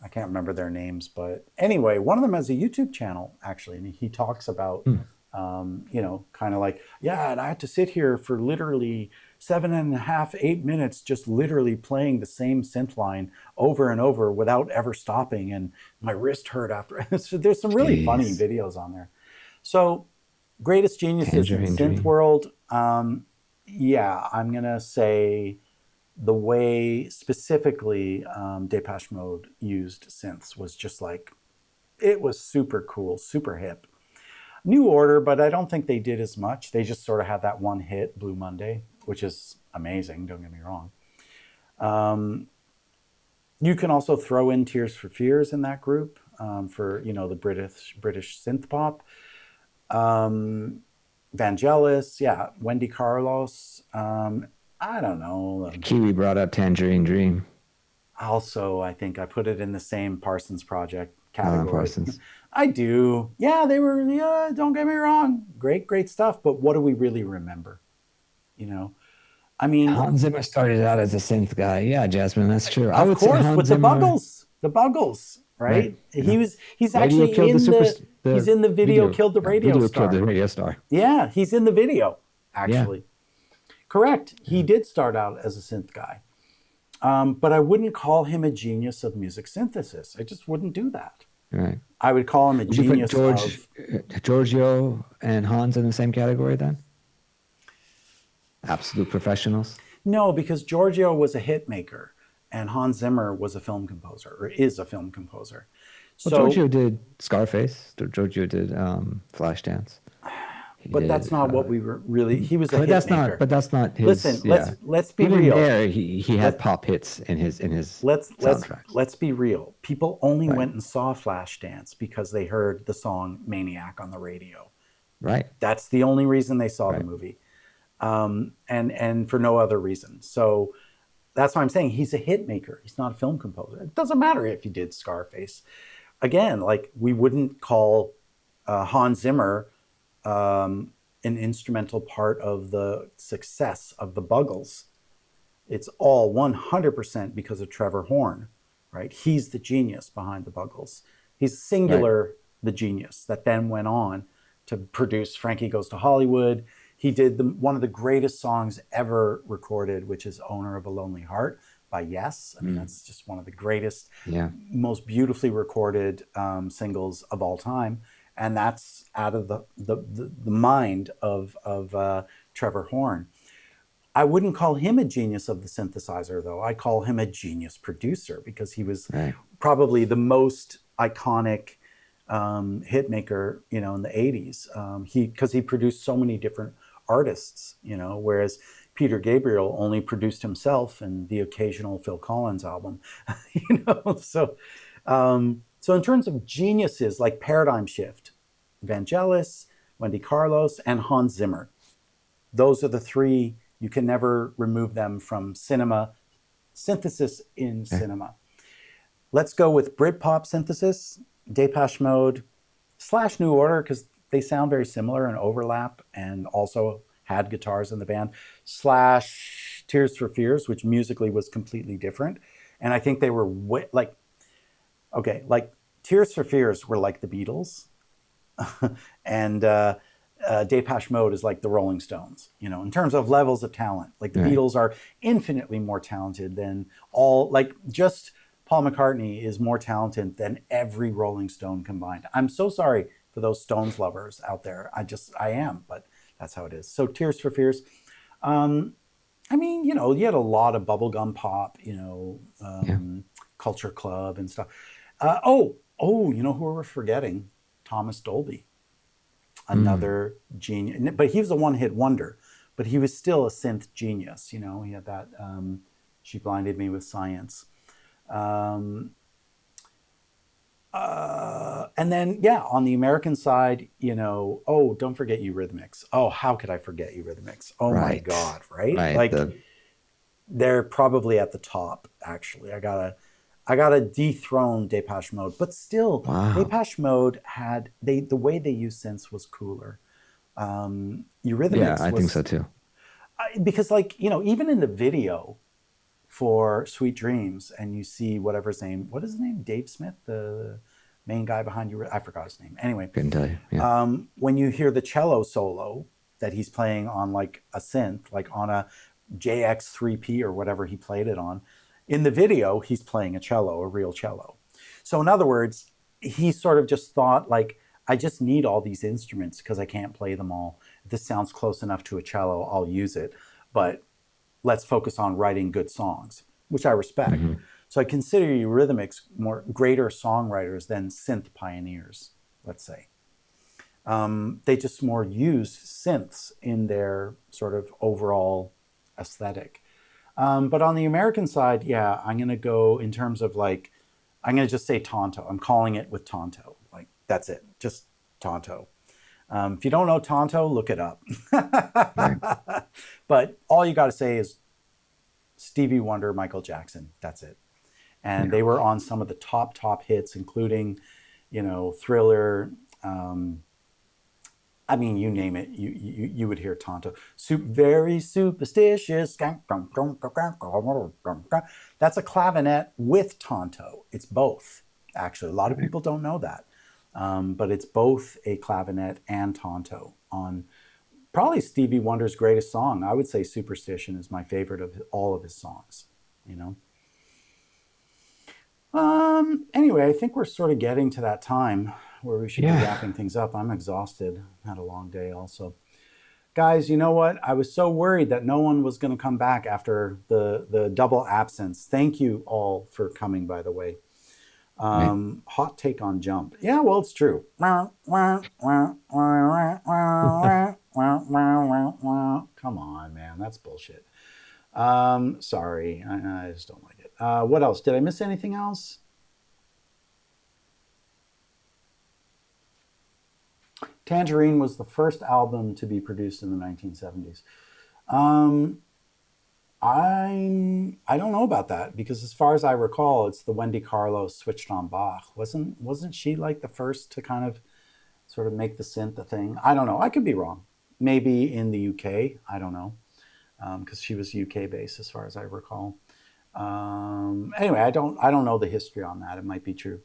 I can't remember their names, but anyway, one of them has a YouTube channel actually, and he talks about, Mm, you know, kind of like, yeah, and I had to sit here for literally 7.5, 8 minutes, just literally playing the same synth line over and over without ever stopping, and my wrist hurt after. So there's some really funny jeez. videos on there. So greatest geniuses in Tangerine synth Dream. world. Yeah, I'm gonna say the way specifically Depeche Mode used synths was just like it was super cool, super hip. New Order, but I don't think they did as much. They just sort of had that one hit, Blue Monday. which is amazing. Don't get me wrong. Um, you can also throw in Tears for Fears in that group for the British synth pop. Um, Vangelis, yeah, Wendy Carlos. I don't know. Kiwi brought up Tangerine Dream. Also, I think I put it in the same Parsons Project Alan category. Parsons. I do. Yeah, they were, yeah, don't get me wrong. Great, great stuff. But what do we really remember? You know, I mean, Hans Zimmer started out as a synth guy. Yeah, Jasmine, that's true. I of would say course, Hans with the Zimmer, Buggles, right? right? Yeah. He's Radio actually killed the in super he's the in the video video. killed the Yeah, radio video killed the star. radio star. Yeah, he's in the video, Yeah. actually. Correct. He did start out as a synth guy. But I wouldn't call him a genius of music synthesis. I just wouldn't do that. Right. I would call him a Would you put genius of. Giorgio and Hans in the same category then? Absolute professionals. No, because Giorgio was a hit maker and Hans Zimmer was a film composer or is a film composer. Well, So, Giorgio did Scarface. Giorgio did Flashdance. He but that's did, not what we were really. He was a but hit that's not. maker. But that's not Listen, his. Yeah. let's be Even real. there, he had Let pop hits in his let's soundtracks. let's be real. People only Right. went and saw Flashdance because they heard the song Maniac on the radio. Right. That's the only reason they saw the Right. movie, and for no other reason. So that's why I'm saying he's a hit maker. He's not a film composer. It doesn't matter if he did Scarface. Again, like we wouldn't call Hans Zimmer an instrumental part of the success of the Buggles. It's all 100% because of Trevor Horn, right? He's the genius behind the Buggles. He's singular, the genius that then went on to produce Frankie Goes to Hollywood. He did one of the greatest songs ever recorded, which is Owner of a Lonely Heart by Yes. I mean, that's just one of the greatest, Yeah. most beautifully recorded singles of all time. And that's out of the mind of Trevor Horn. I wouldn't call him a genius of the synthesizer, though. I call him a genius producer because he was Right. probably the most iconic hit maker, in the 80s. Because he produced so many different artists, whereas Peter Gabriel only produced himself and the occasional Phil Collins album, So in terms of geniuses like Paradigm Shift, Vangelis, Wendy Carlos, and Hans Zimmer, those are the three. You can never remove them from cinema, synthesis in cinema. Let's go with Britpop synthesis, Depeche Mode / New Order, because they sound very similar and overlap and also had guitars in the band, / Tears for Fears, which musically was completely different. And I think they were like Tears for Fears were like the Beatles, and Depeche Mode is like the Rolling Stones, in terms of levels of talent. Like the Beatles are infinitely more talented than just Paul McCartney is more talented than every Rolling Stone combined. I'm so sorry for those Stones lovers out there. I am, but that's how it is. So Tears for Fears. I mean, you had a lot of bubblegum pop, Culture Club and stuff. You know who we're forgetting? Thomas Dolby, another genius. But he was a one-hit wonder, but he was still a synth genius. He had that She Blinded Me with Science. And then, on the American side, don't forget Eurythmics. Oh, how could I forget Eurythmics? Oh my God, right? Like they're probably at the top, actually. I gotta dethrone Depeche Mode, but still, Depeche Mode had the way they used synths was cooler. Eurythmics, Yeah, I think so too. Because even in the video for Sweet Dreams, and you see what is his name? Dave Smith, the main guy behind you. I forgot his name. Anyway, Couldn't tell you. Yeah. when you hear the cello solo that he's playing on like a synth, like on a JX3P or whatever he played it on, in the video, he's playing a real cello. So in other words, he sort of just thought like, I just need all these instruments because I can't play them all. If this sounds close enough to a cello, I'll use it. But let's focus on writing good songs, which I respect. Mm-hmm. So I consider Eurythmics greater songwriters than synth pioneers, let's say. They just more used synths in their sort of overall aesthetic. But on the American side, yeah, I'm gonna go in terms of like, I'm gonna just say Tonto. I'm calling it with Tonto. Like that's it, just Tonto. If you don't know Tonto, look it up. Right. But all you got to say is Stevie Wonder, Michael Jackson. That's it. And Yeah. they were on some of the top hits, including, Thriller. I mean, you name it, you would hear Tonto. Very superstitious. That's a clavinet with Tonto. It's both. Actually, a lot of Right. people don't know that, but it's both a clavinet and Tonto on probably Stevie Wonder's greatest song. I would say Superstition is my favorite of all of his songs. You know. Anyway, I think we're sort of getting to that time where we should be Yeah. wrapping things up. I'm exhausted. Had a long day also. Guys, you know what? I was so worried that no one was going to come back after the double absence. Thank you all for coming, by the way. Right. Hot take on Jump. Yeah, well, it's true. Come on, man. That's bullshit. Sorry. I just don't like it. What else? Did I miss anything else? Tangerine was the first album to be produced in the 1970s. Um, I don't know about that because as far as I recall, it's the Wendy Carlos switched on Bach. Wasn't she like the first to kind of sort of make the synth a thing? I don't know. I could be wrong. Maybe in the UK. I don't know because she was UK based as far as I recall. Anyway, I don't know the history on that. It might be true.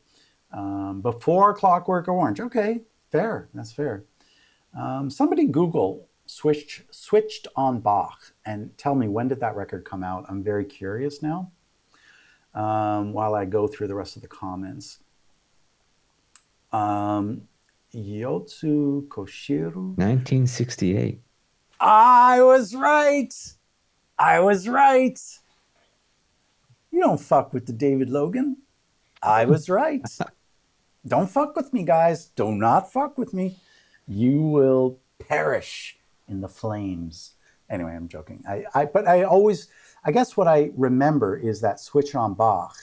Before Clockwork Orange. Okay, fair. That's fair. Somebody Google switched on Bach and tell me when did that record come out. I'm very curious now. While I go through the rest of the comments, Yotsu Koshiru. 1968. I was right. I was right. You don't fuck with the David Logan. I was right. Don't fuck with me, guys. Do not fuck with me. You will perish in the flames. Anyway, I'm joking. But I guess what I remember is that switch on Bach.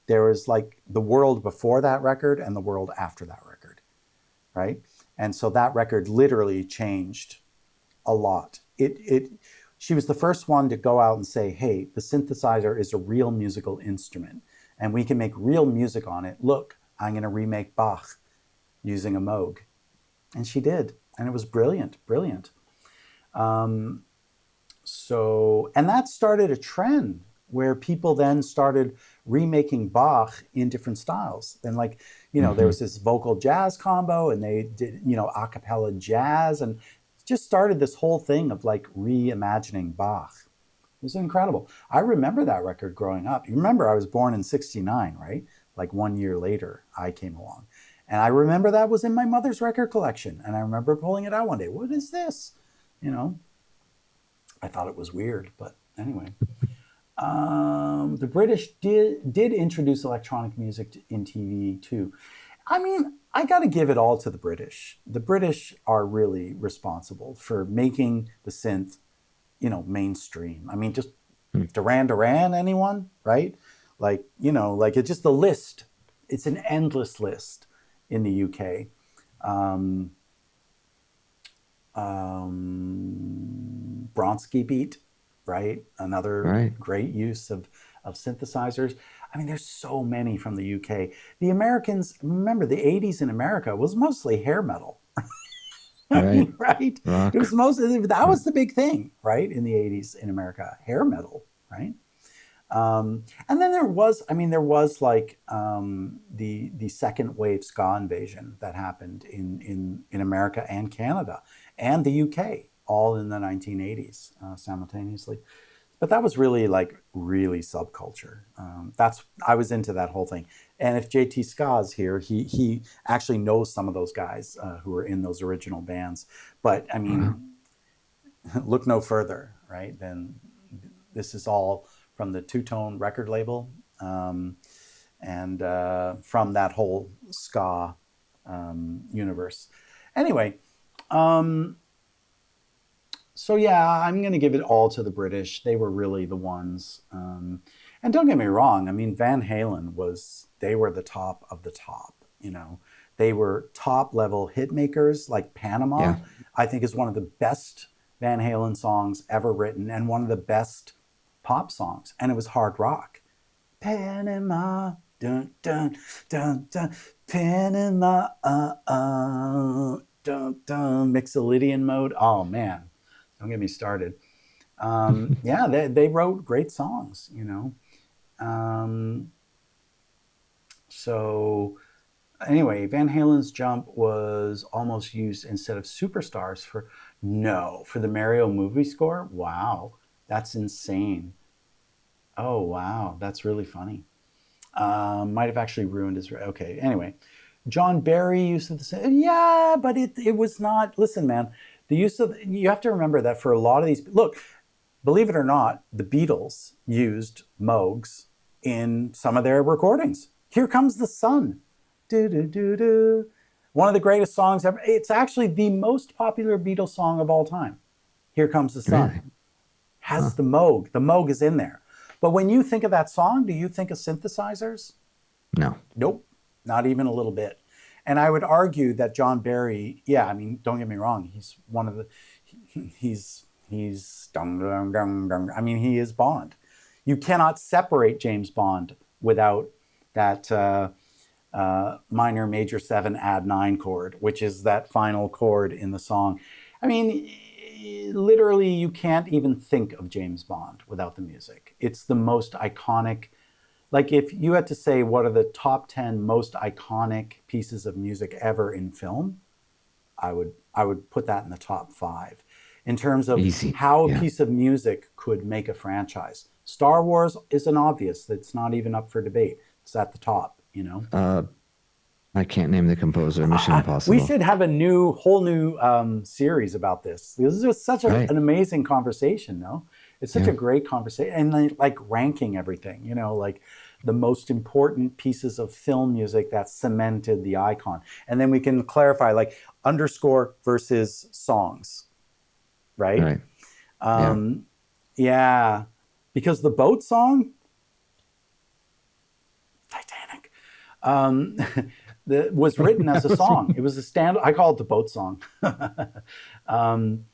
There was like the world before that record and the world after that record, right? And so that record literally changed a lot. She was the first one to go out and say, hey, the synthesizer is a real musical instrument and we can make real music on it. Look, I'm going to remake Bach using a Moog. And she did. And it was brilliant, brilliant. And that started a trend where people then started remaking Bach in different styles. And like, there Hmm. was this vocal jazz combo and they did, a cappella jazz and just started this whole thing of like reimagining Bach. It was incredible. I remember that record growing up. You remember I was born in 69, right? Like 1 year later, I came along. And I remember that was in my mother's record collection. And I remember pulling it out one day. What is this? You know, I thought it was weird, but anyway. The British did introduce electronic music in TV too. I mean, I got to give it all to the British. The British are really responsible for making the synth, mainstream. I mean, just Duran Duran, anyone, right? Like, like it's just the list. It's an endless list in the UK. Bronsky beat, right? Another Right. great use of synthesizers. I mean, there's so many from the UK. The Americans, remember, the 80s in America was mostly hair metal. I Right. mean, right? It was Rock. mostly, that Right. was the big thing, right? In the 80s in America, hair metal, right? And then there was like the second wave ska invasion that happened in America and Canada and the UK, all in the 1980s simultaneously. But that was really subculture. I was into that whole thing. And if JT Ska's here, he actually knows some of those guys who were in those original bands. But I Wow. mean, look no further, right? Then this is all from the Two Tone record label, and from that whole ska universe. Anyway, um, So yeah, I'm going to give it all to the British. They were really the ones. And don't get me wrong. I mean, Van Halen they were the top of the top. You know, they were top level hit makers. Like Panama, Yeah. I think is one of the best Van Halen songs ever written, and one of the best pop songs. And it was hard rock. Panama, dun dun dun dun, Panama, dun dun, Mixolydian mode. Oh man, don't get me started. Yeah, they wrote great songs, you know. Um, so anyway, Van Halen's Jump was almost used instead of Superstars for the Mario movie score. Wow, that's insane. Oh wow, that's really funny. Might have actually ruined his. Okay, anyway, John Barry used the same. Yeah, but it was not. Listen, man, the use of you have to remember that for a lot of these. Look, believe it or not, the Beatles used Moogs in some of their recordings. Here Comes the Sun. Do, do, do, do. One of the greatest songs ever. It's actually the most popular Beatles song of all time. Here Comes the Sun. Really? Huh. Has the Moog. The Moog is in there. But when you think of that song, do you think of synthesizers? No. Nope, not even a little bit. And I would argue that John Barry, yeah, I mean, don't get me wrong, he's one of the, he's dung, dung, dung, dung. I mean, he is Bond. You cannot separate James Bond without that minor major 7 add 9 chord, which is that final chord in the song. I mean, literally, you can't even think of James Bond without the music. It's the most iconic. Like if you had to say what are the top 10 most iconic pieces of music ever in film, I would put that in the top 5 in terms of Easy. how a Yeah. piece of music could make a franchise. Star Wars is an obvious that's not even up for debate. It's at the top, you know. Uh, I can't name the composer. Mission We Impossible. should have whole new series about this. This is just such Right. an amazing conversation, no? It's such Yeah. a great conversation, and like ranking everything, you know, like the most important pieces of film music that cemented the icon, and then we can clarify like underscore versus songs, right? Right. Yeah. Um, yeah, because the boat song, Titanic, um, was written as a song. It was a stand. I call it the boat song. um,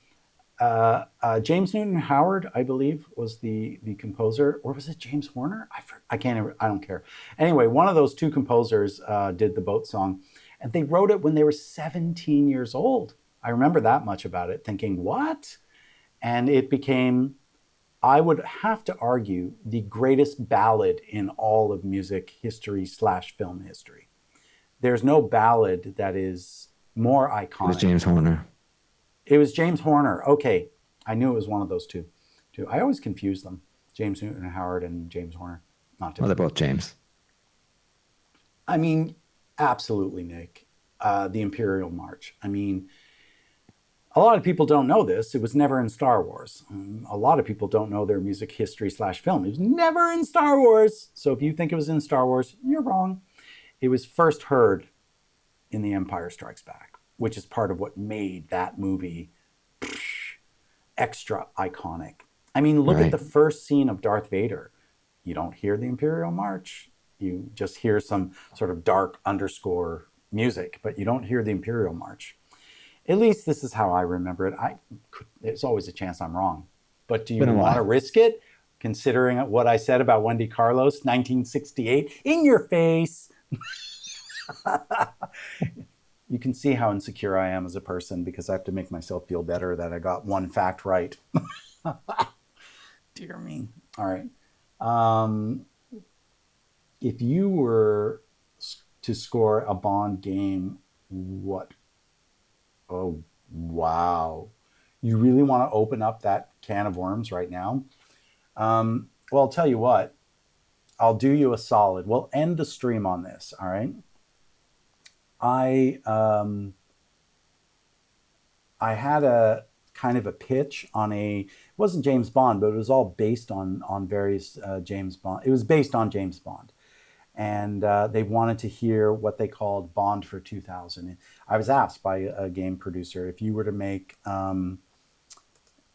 James Newton Howard, I believe, was the composer, or was it James Horner? I can't. I don't care. Anyway, one of those two composers did the boat song, and they wrote it when they were 17 years old. I remember that much about it, thinking, "What?" And it became, I would have to argue, the greatest ballad in all of music history slash film history. There's no ballad that is more It was iconic. James Horner. It was James Horner. Okay, I knew it was one of those two. I always confuse them, James Newton Howard and James Horner. Not to Well, they're be. both James. I mean, absolutely, Nick. The Imperial March. I mean, a lot of people don't know this. It was never in Star Wars. A lot of people don't know their music history slash film. It was never in Star Wars. So if you think it was in Star Wars, you're wrong. It was first heard in The Empire Strikes Back, which is part of what made that movie extra iconic. I mean, look at Right. the first scene of Darth Vader. You don't hear the Imperial March. You just hear some sort of dark underscore music, but you don't hear the Imperial March. At least this is how I remember it. There's always a chance I'm wrong. But do you Been a want to while. risk it, considering what I said about Wendy Carlos, 1968? In your face. You can see how insecure I am as a person because I have to make myself feel better that I got one fact right. Dear me. All right. Um, if you were to score a Bond game, what? Oh, wow. You really want to open up that can of worms right now? Well, I'll tell you what. I'll do you a solid. We'll end the stream on this. All right. I I had a kind of a pitch on it wasn't James Bond, but it was all based on various James Bond. It was based on James Bond, and they wanted to hear what they called Bond for 2000. I was asked by a game producer if you were to make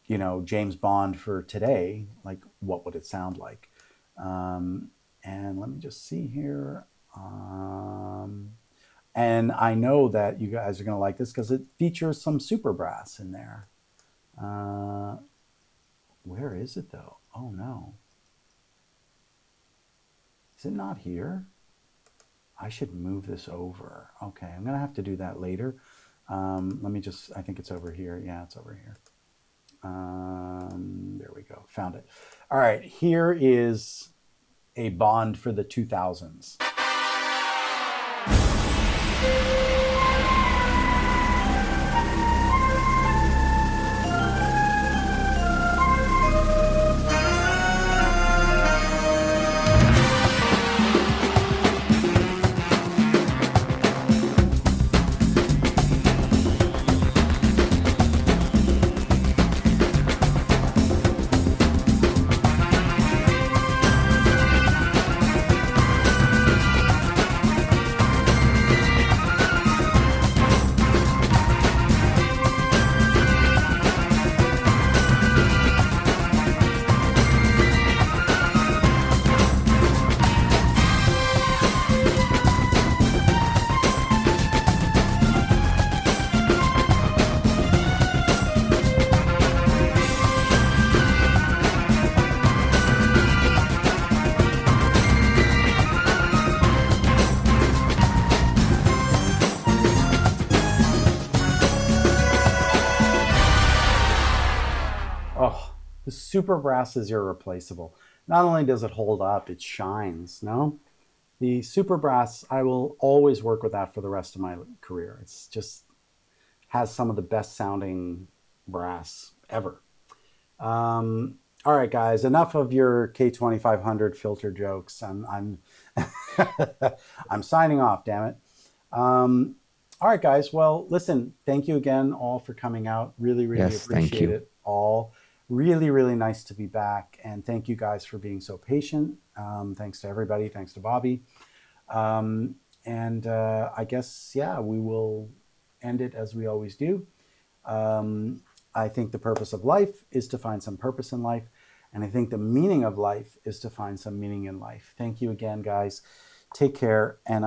James Bond for today, like what would it sound like? And let me just see here. And I know that you guys are going to like this because it features some super brass in there. Where is it though? Oh no. Is it not here? I should move this over. Okay, I'm going to have to do that later. Let me just, I think it's over here. Yeah, it's over here. There we go. Found it. All right, here is a Bond for the 2000s. Oh, the super brass is irreplaceable. Not only does it hold up, it shines. No, the super brass, I will always work with that for the rest of my career. It's just has some of the best sounding brass ever. All right, guys, enough of your K2500 filter jokes. I'm I'm signing off. Damn it. All right, guys. Well, listen. Thank you again, all, for coming out. Really, really Yes, thank appreciate you. it all. Really, really nice to be back, and thank you guys for being so patient. Thanks to everybody. Thanks to Bobby. And I guess, yeah, we will end it as we always do. I think the purpose of life is to find some purpose in life. And I think the meaning of life is to find some meaning in life. Thank you again, guys. Take care. And